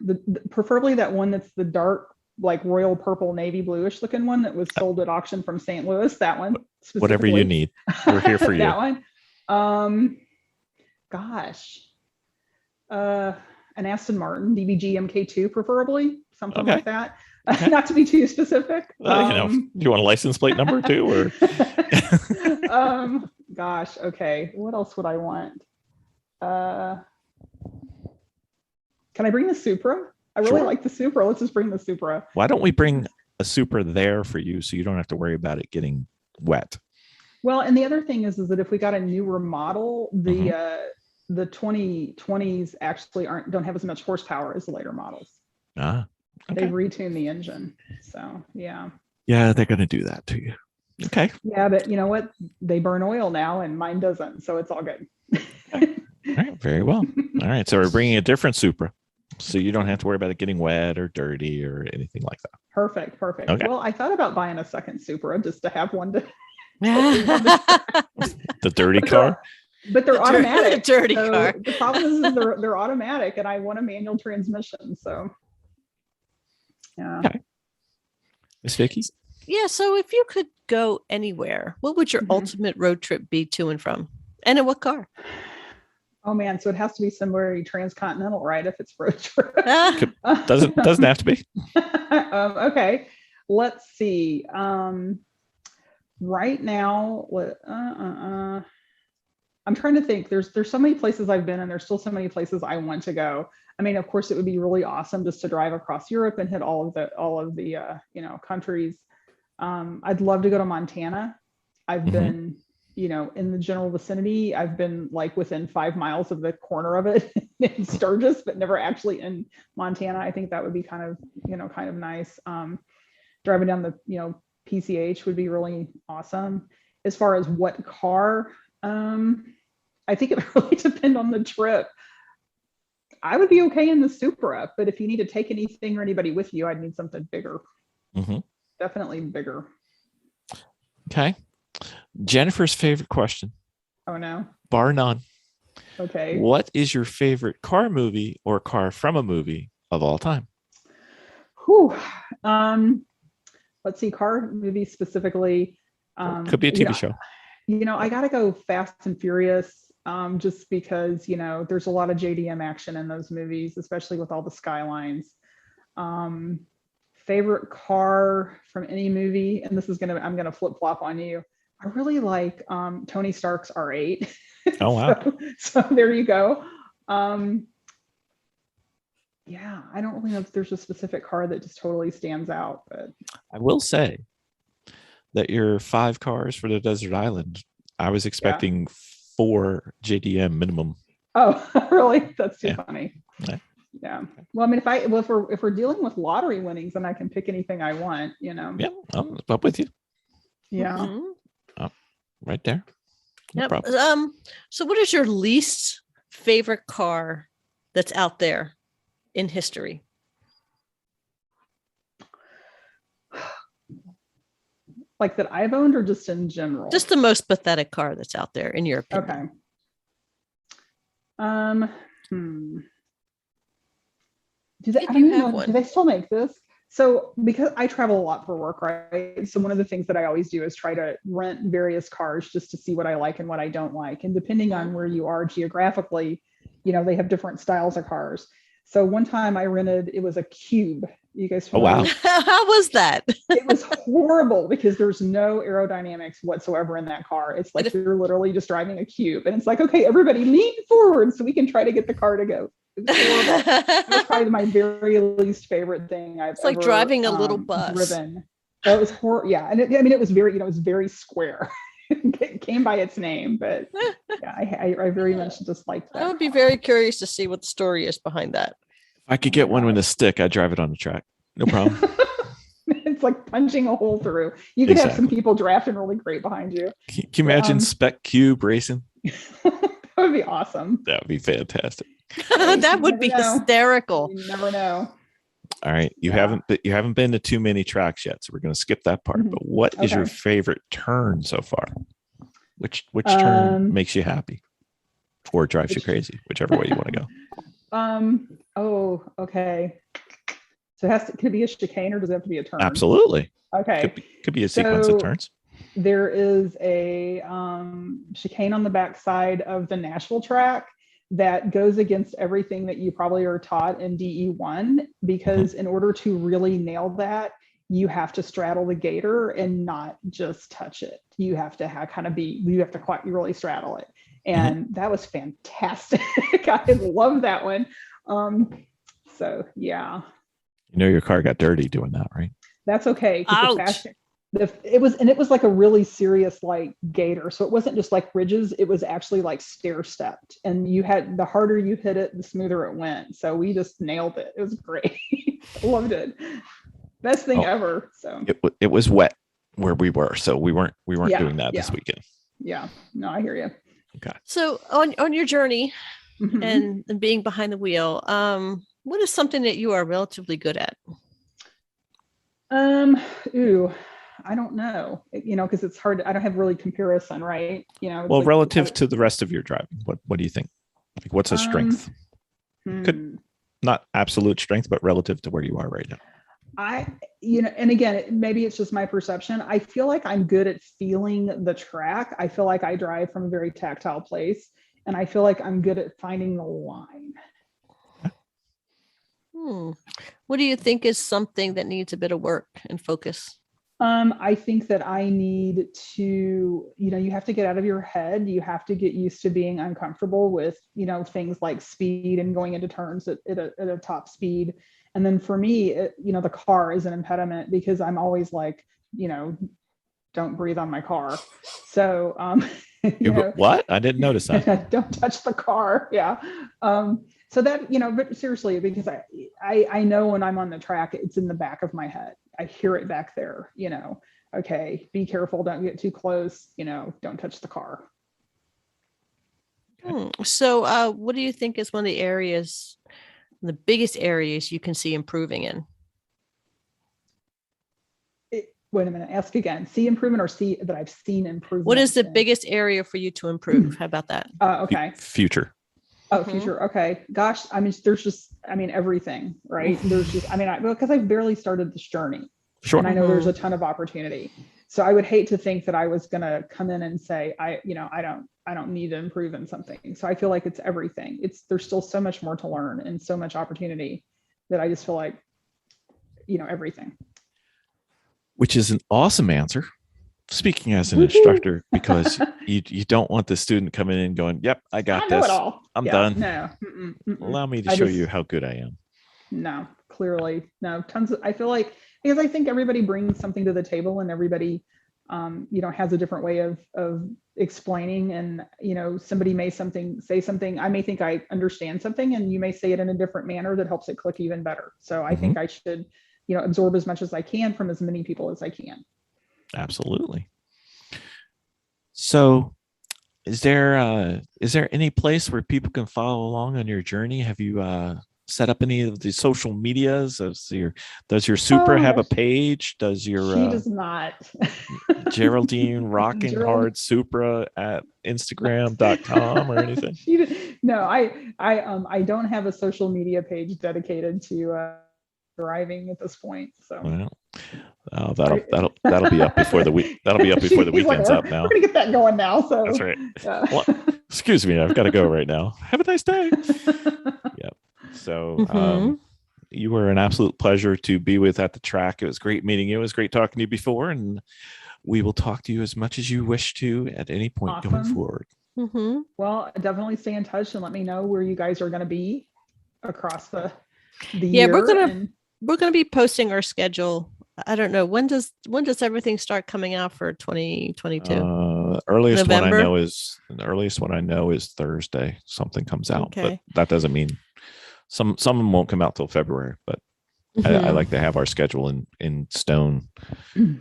Preferably that one that's the dark, like royal purple, navy bluish looking one that was sold at auction from St. Louis. That one. Whatever you need. We're here for you. That one. Gosh. An Aston Martin DBG MK2, preferably something like that. Okay. Not to be too specific. Well, do you want a license plate number too, or? Gosh. Okay. What else would I want? Can I bring the Supra? I really like the Supra. Let's just bring the Supra. Why don't we bring a Supra there for you so you don't have to worry about it getting wet? Well, and the other thing is that if we got a newer model, the 2020s actually don't have as much horsepower as the later models. Okay. They've retuned the engine. So yeah. Yeah, they're going to do that to you. Okay. Yeah, but you know what? They burn oil now and mine doesn't. So it's all good. Okay. All right. Very well. All right. So we're bringing a different Supra. So you don't have to worry about it getting wet or dirty or anything like that. Perfect. Okay. Well, I thought about buying a second Supra just to have one to the dirty car. But they're automatic. Dirty car. The problem is they're automatic, and I want a manual transmission. So, yeah. Okay. Miss Vicky? Yeah. So if you could go anywhere, what would your ultimate road trip be to and from? And in what car? Oh man, so it has to be somewhere transcontinental, right? If it's road trip. Doesn't have to be. Okay. Let's see. Right now, I'm trying to think. There's so many places I've been, and there's still so many places I want to go. I mean, of course, it would be really awesome just to drive across Europe and hit all of the countries. I'd love to go to Montana. I've been, in the general vicinity. I've been like within 5 miles of the corner of it in Sturgis, but never actually in Montana. I think that would be kind of nice. Driving down the, PCH would be really awesome. As far as what car, I think it would really depend on the trip. I would be okay in the Supra, but if you need to take anything or anybody with you, I'd need something bigger. Definitely bigger. Okay. Jennifer's favorite question. Oh no. Bar none. Okay. What is your favorite car movie or car from a movie of all time? Whew. Let's see, car movie specifically. Could be a TV show. I gotta go Fast and Furious, just because there's a lot of JDM action in those movies, especially with all the skylines. Favorite car from any movie, and I'm gonna flip flop on you. I really like Tony Stark's R8. Oh wow! so there you go. Yeah, I don't really know if there's a specific car that just totally stands out, but I will say that your 5 cars for the desert island, I was expecting 4 JDM minimum. Oh, really? That's too funny. Yeah. Well, I mean, if we're dealing with lottery winnings, then I can pick anything I want, Yeah, I'm up with you. Yeah. Right there. No Yep. problem. So what is your least favorite car that's out there in history? Like that I've owned, or just in general? Just the most pathetic car that's out there, in your opinion. Okay. Do they? If I don't you even have know. one. Do they still make this? So because I travel a lot for work, right? So one of the things that I always do is try to rent various cars just to see what I like and what I don't like. And depending on where you are geographically, they have different styles of cars. So one time I rented, it was a Cube. You guys familiar? Oh, wow. How was that? It was horrible because there's no aerodynamics whatsoever in that car. It's like you're literally just driving a Cube. And it's like, okay, everybody lean forward so we can try to get the car to go. It was horrible. It was probably my very least favorite thing I've ever like driving a little bus. Driven. It was horrible. Yeah. And it was very, it was very square. It came by its name, but yeah, I very much disliked that. I would be very curious to see what the story is behind that. If I could get one with a stick, I'd drive it on the track. No problem. It's like punching a hole through. You could have some Exactly. people drafting really great behind you. Can you imagine Spec Cube racing? That would be awesome. That would be fantastic. That would never be know. hysterical. You never know. All right. You Yeah. haven't been to too many tracks yet, so we're going to skip that part. Mhm. But what is your Okay. favorite turn so far? Which turn makes you happy or drives you crazy, whichever way you want to go? Oh, okay. So could it be a chicane or does it have to be a turn? Absolutely. Okay. Could be a sequence of So- turns. There is a chicane on the backside of the Nashville track that goes against everything that you probably are taught in DE1, because in order to really nail that, you have to straddle the gator and not just touch it. You have to you have to quite really straddle it. And that was fantastic. I love that one. So yeah. You know your car got dirty doing that, right? That's okay. 'Cause Ouch. it was like a really serious like gator. So it wasn't just like ridges, it was actually like stair stepped. And the harder you hit it, the smoother it went. So we just nailed it. It was great. Loved it. Best thing ever. So It was wet where we were, so we weren't Yeah, doing that this yeah. weekend. yeah, no, I hear you. Okay. So on your journey Mhm. and being behind the wheel, what is something that you are relatively good at? Ooh, I don't know, because it's hard. I don't have really comparison, right? Well, like- relative to the rest of your driving, what do you think? Like, what's a strength? Hmm. Not absolute strength, but relative to where you are right now. And again, maybe it's just my perception. I feel like I'm good at feeling the track. I feel like I drive from a very tactile place, and I feel like I'm good at finding the line. What do you think is something that needs a bit of work and focus? I think that I need to, you have to get out of your head. You have to get used to being uncomfortable with, things like speed and going into turns at a top speed. And then for me, the car is an impediment because I'm always like, don't breathe on my car. So, What? I didn't notice that. don't touch the car. Yeah. So that, but seriously, because I know when I'm on the track, it's in the back of my head. I hear it back there, okay, be careful. Don't get too close, don't touch the car. So what do you think is one of the biggest areas you can see improving in? Wait a minute, ask again. See improvement or see that I've seen improvement? What is the in? biggest area for you to improve? How about that? Okay. Future. Oh, future. Okay. Gosh, there's just, everything, right? There's just, because I've barely started this journey. Sure. And I know there's a ton of opportunity. So I would hate to think that I was going to come in and say, I don't need to improve in something. So I feel like it's everything. There's still so much more to learn and so much opportunity that I just feel like, everything. Which is an awesome answer. Speaking as an instructor, because you don't want the student coming in going, yep, I got I know this. it all. I'm Yeah, done. No. Allow me to show you how good I am. No, clearly. No, I feel like, because I think everybody brings something to the table and everybody, has a different way of explaining. And, somebody may say something, I may think I understand something and you may say it in a different manner that helps it click even better. So I think I should, absorb as much as I can from as many people as I can. Absolutely. So is there any place where people can follow along on your journey? Have you set up any of the social medias? Does your Supra have a page? Does your She does not. Geraldine Rocking Hard Supra at Instagram.com or anything? No, I don't have a social media page dedicated to driving at this point. So that'll be up before the week. That'll be up before the weekend's up now. We're gonna get that going now. So that's right. Well, excuse me, I've got to go right now. Have a nice day. Yep. So you were an absolute pleasure to be with at the track. It was great meeting you. It was great talking to you before, and we will talk to you as much as you wish to at any point going forward. Well, definitely stay in touch and let me know where you guys are going to be across the year. We're gonna be posting our schedule. I don't know, when does everything start coming out for 2022? Earliest November? one I know is Thursday. Something comes out, Okay. but that doesn't mean some of them won't come out till February. But I like to have our schedule in stone.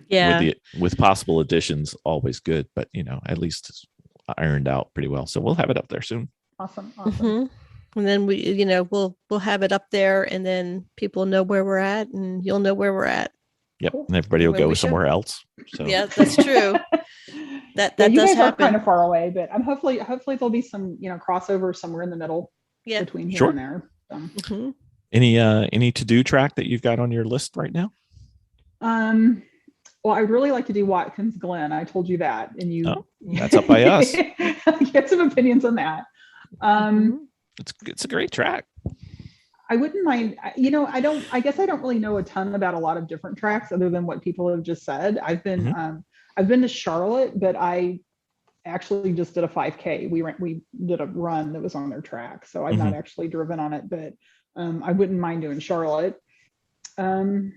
Yeah. With possible additions, always good, but at least it's ironed out pretty well. So we'll have it up there soon. Awesome. And then we'll have it up there, and then people know where we're at, and you'll know where we're at. Yep. Cool. And everybody will When go we somewhere else. So Yeah, that's true. That you does guys happen. are kind of far away, but I'm hopefully there'll be some crossover somewhere in the middle between here and there. So. Any to-do track that you've got on your list right now? Well, I'd really like to do Watkins Glen. I told you that, and you. That's up by us. You have some opinions on that. It's a great track. I wouldn't mind. I guess I don't really know a ton about a lot of different tracks other than what people have just said. I've been to Charlotte, but I actually just did a 5K. We did a run that was on their track, so I've not actually driven on it, but I wouldn't mind doing Charlotte. It'd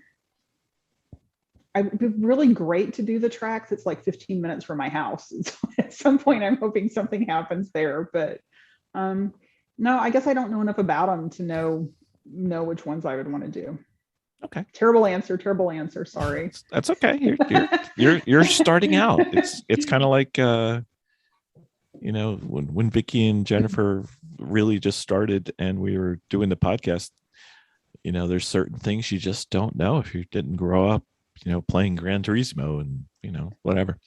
be really great to do the tracks. It's like 15 minutes from my house. So at some point, I'm hoping something happens there. But no, I guess I don't know enough about them to know which ones I would want to do. Okay. Terrible answer. Sorry. That's okay. You're starting out. It's kind of like when Vicki and Jennifer really just started and we were doing the podcast. There's certain things you just don't know if you didn't grow up playing Gran Turismo and whatever.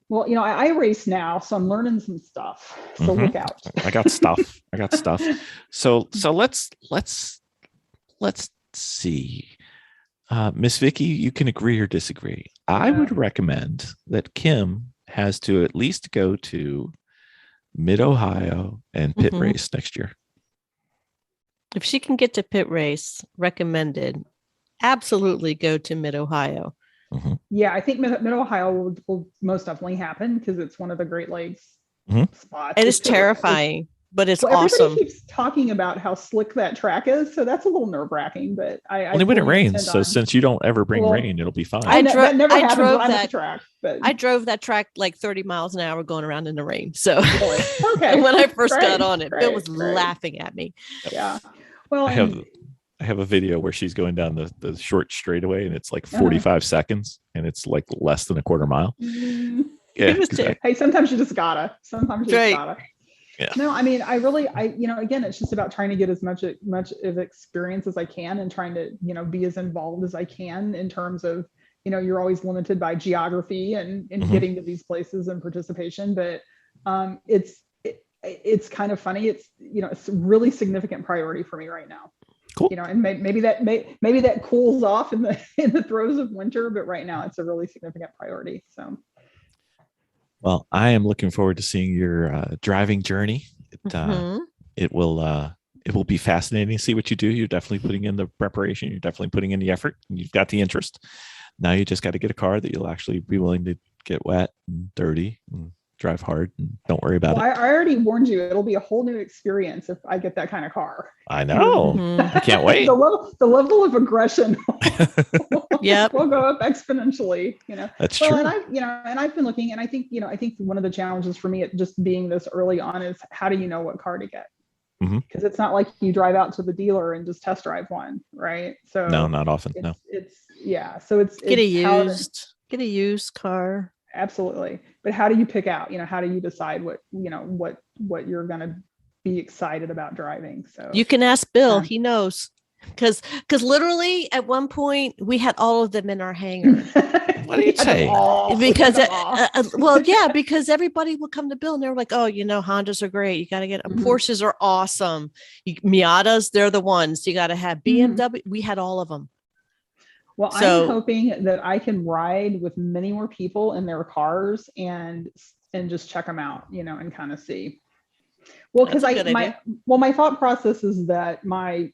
Well, I race now, so I'm learning some stuff. So look out. I got stuff. So let's see. Miss Vicki, you can agree or disagree. I would recommend that Kim has to at least go to Mid-Ohio and pit race next year. If she can get to pit race, recommended. Absolutely go to Mid-Ohio. Yeah, I think Mid-Ohio will most definitely happen because it's one of the Great Lakes spots. And it's terrifying, but it's awesome. Everybody keeps talking about how slick that track is, so that's a little nerve-wracking. But only when it rains, so since you don't ever bring rain, it'll be fine. That never happens when I'm at the track. But I drove that track like 30 miles an hour going around in the rain. So okay, when I first got on it, Bill was laughing at me. Yeah. Well, I have a video where she's going down the short straightaway and it's like 45 seconds and it's like less than a quarter mile. Yeah. Hey, sometimes you just gotta. Yeah. No, I mean, again, it's just about trying to get as much of experience as I can and trying to, be as involved as I can in terms of, you're always limited by geography and getting to these places and participation. But it's kind of funny. It's, it's a really significant priority for me right now. Cool. And maybe that cools off in the throes of winter, but right now it's a really significant priority. So. Well, I am looking forward to seeing your driving journey. It will be fascinating to see what you do. You're definitely putting in the preparation. You're definitely putting in the effort. And you've got the interest. Now you just got to get a car that you'll actually be willing to get wet and dirty and drive hard and don't worry about it. I already warned you. It'll be a whole new experience if I get that kind of car. I know. I can't wait. The level of aggression will go up exponentially. That's true. And I've been looking, and I think one of the challenges for me at just being this early on is how do you know what car to get? Because it's not like you drive out to the dealer and just test drive one, right? So no, not often. So it's get a used car. Absolutely. But how do you pick out, how do you decide what you're going to be excited about driving? So you can ask Bill, he knows. Because literally at one point we had all of them in our hangar. What do you say? Because because everybody would come to Bill and they were like, oh, Hondas are great. You got to get them. Porsches are awesome. Miatas, they're the ones you got to have. BMW, we had all of them. Well, I'm hoping that I can ride with many more people in their cars and just check them out, and kind of see. Well, because my thought process is that my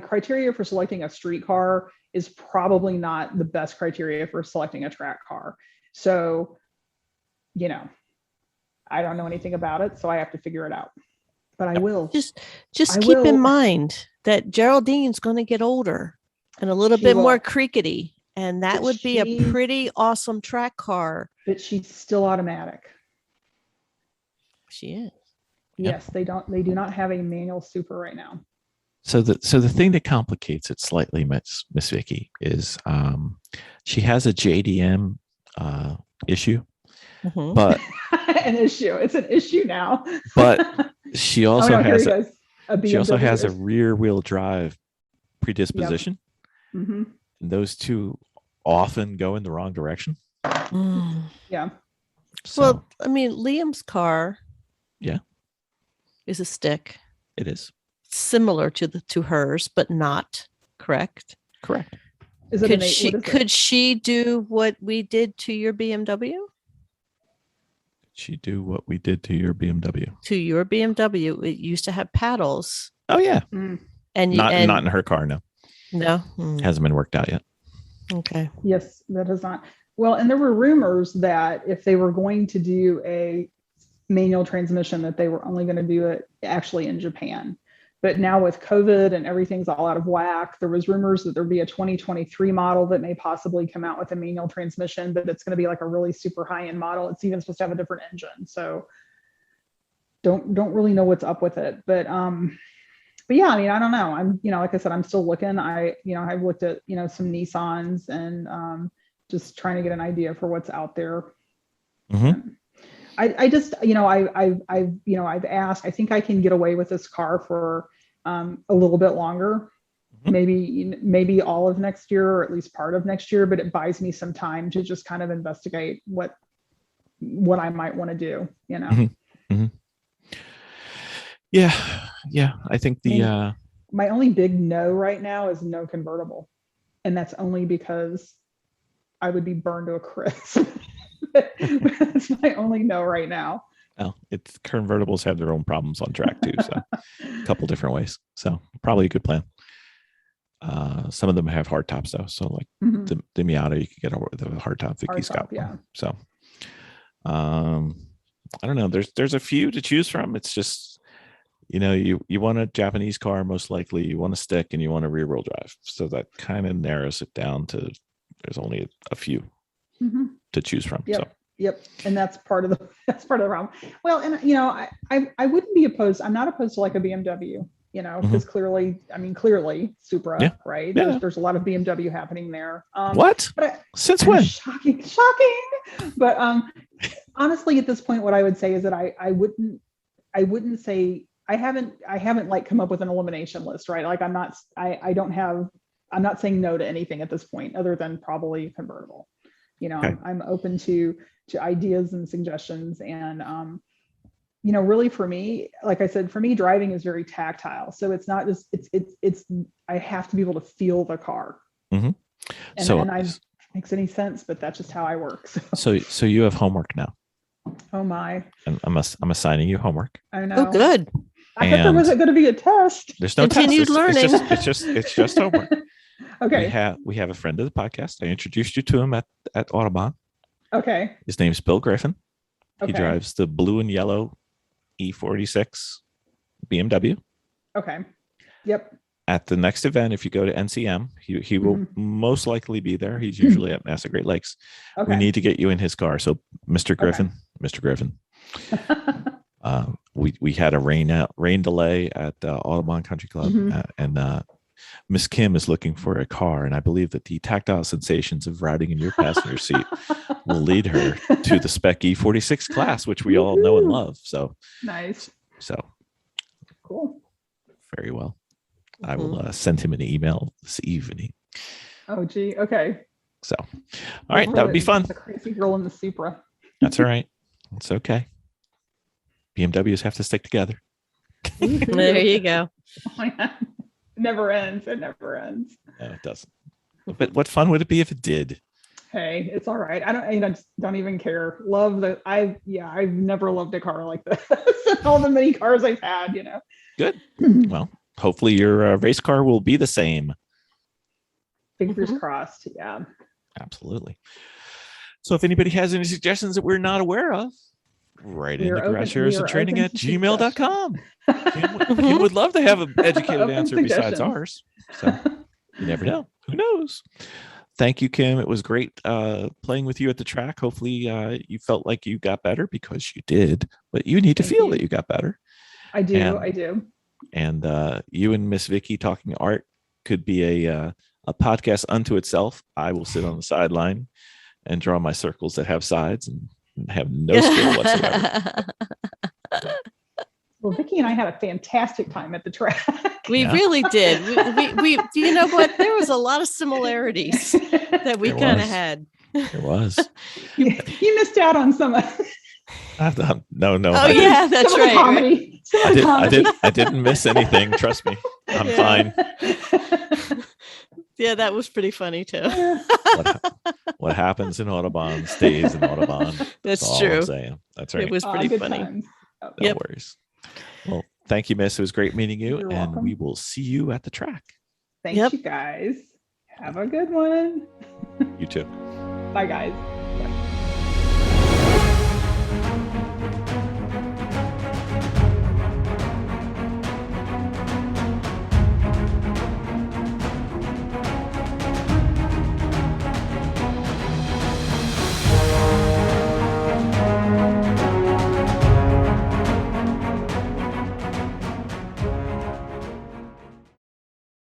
criteria for selecting a street car is probably not the best criteria for selecting a track car. So, I don't know anything about it, so I have to figure it out. But I will. Just keep in mind that Geraldine's going to get older and a little bit more creakety, and that would be a pretty awesome track car. But she's still automatic. She is. Yes, they do not have a manual Supra right now. So the thing that complicates it slightly, Miss Vicky, is she has a JDM issue, Mhm. but An issue. It's an issue now. but she Oh, also no, here has he goes. A she also BMW has a is- rear wheel drive predisposition, Mhm. and those two often go in the wrong direction. Mm. Yeah. So Well, I mean, Liam's car yeah, is a stick, it is similar to hers, but not correct. correct. Is it Could an 8? she What is could it? she do what we did to your BMW? She do what we did to your BMW. To your BMW, it used to have paddles, Oh yeah, Mm. and you not and in her car. No, no. Hmm. hasn't been worked out yet. Okay. Yes, that is not. Well, and there were rumors that if they were going to do a manual transmission, that they were only going to do it actually in Japan. But now with COVID and everything's all out of whack, there was rumors that there'd be a 2023 model that may possibly come out with a manual transmission, but it's going to be like a really super high-end model. It's even supposed to have a different engine. So don't really know what's up with it. But yeah, I mean, I don't know. I'm, like I said, I'm still looking. I've looked at, some Nissans and just trying to get an idea for what's out there. Mm-hmm. I just, I've asked, I think I can get away with this car for a little bit longer, maybe all of next year, or at least part of next year, but it buys me some time to just kind of investigate what I might want to do, Mm-hmm. Mm-hmm. Yeah. I think my only big no right now is no convertible. And that's only because I would be burned to a crisp. That's my only no right now. well, it's convertibles have their own problems on track too. So a couple different ways. So probably a good plan. Some of them have hard tops though. So like Mhm. the Miata, you could get the hard top. Vicky's got one. Yeah. So I don't know. There's a few to choose from. It's just, you want a Japanese car, most likely you want a stick and you want a rear wheel drive. So that kind of narrows it down to there's only a few to choose from. Yep. So Yep. And that's part of the problem. Well, and I wouldn't be opposed. I'm not opposed to like a BMW, because clearly Supra, Yeah. right? Yeah. There's a lot of BMW happening there. what? Since when? Shocking. But honestly, at this point, what I would say is that I wouldn't say I haven't like come up with an elimination list, right? Like I'm not saying no to anything at this point other than probably convertible. Okay. I'm open to ideas and suggestions. And, really for me, like I said, for me, driving is very tactile. So it's not just, I have to be able to feel the car. Mm-hmm. And I makes any sense, but that's just how I work. So you have homework now. Oh my. And I'm assigning you homework. I know. Oh, good. I thought there wasn't going to be a test. There's no Continued test. learning. It's just homework. Okay. We have a friend of the podcast. I introduced you to him at Autobahn. Okay. His name's Bill Griffin. He Okay. drives the blue and yellow E46 BMW. Okay. Yep. At the next event, if you go to NCM, he will most likely be there. He's usually at NASA Great Lakes. Okay. We need to get you in his car. So Mr. Griffin, we had a rain delay at Audubon Country Club, and Miss Kim is looking for a car, and I believe that the tactile sensations of riding in your passenger seat will lead her to the spec E46 class, which we all know and love. So Nice. So Cool. very well. I will send him an email this evening. Oh, gee. Okay. So, all right, that would be fun. The crazy girl in the Supra. That's all right. It's okay. BMWs have to stick together. There you go. Oh, yeah. It never ends. It never ends. No, it doesn't. But what fun would it be if it did? Hey, it's all right. I just don't even care. I've never loved a car like this. All the many cars I've had, Good. Well, hopefully your race car will be the same. Fingers crossed. Yeah. Absolutely. So if anybody has any suggestions that we're not aware of, write in the garage heroes and training at gmail.com. Kim would love to have an educated answer besides ours. So you never know. Who knows? Thank you, Kim. It was great playing with you at the track. Hopefully you felt like you got better, because you did, but you need to feel that you got better. I do. And I do. And you and Miss Vicky talking art could be a podcast unto itself. I will sit on the sideline and draw my circles that have sides and have no skill whatsoever. Well, Vicky and I had a fantastic time at the track. We really did. We you know what? There was a lot of similarities that we kind of had. There was. You missed out on some. No. Oh yeah, that's right. Comedy. I didn't miss anything. Trust me, I'm fine. Yeah, that was pretty funny too. What happens in Audubon stays in Audubon. That's all true. I'm saying. That's right. It was pretty funny. Times. No worries. Well, thank you, Miss. It was great meeting you, You're and welcome. we will see you at the track. Thank you guys. Have a good one. You too. Bye, guys.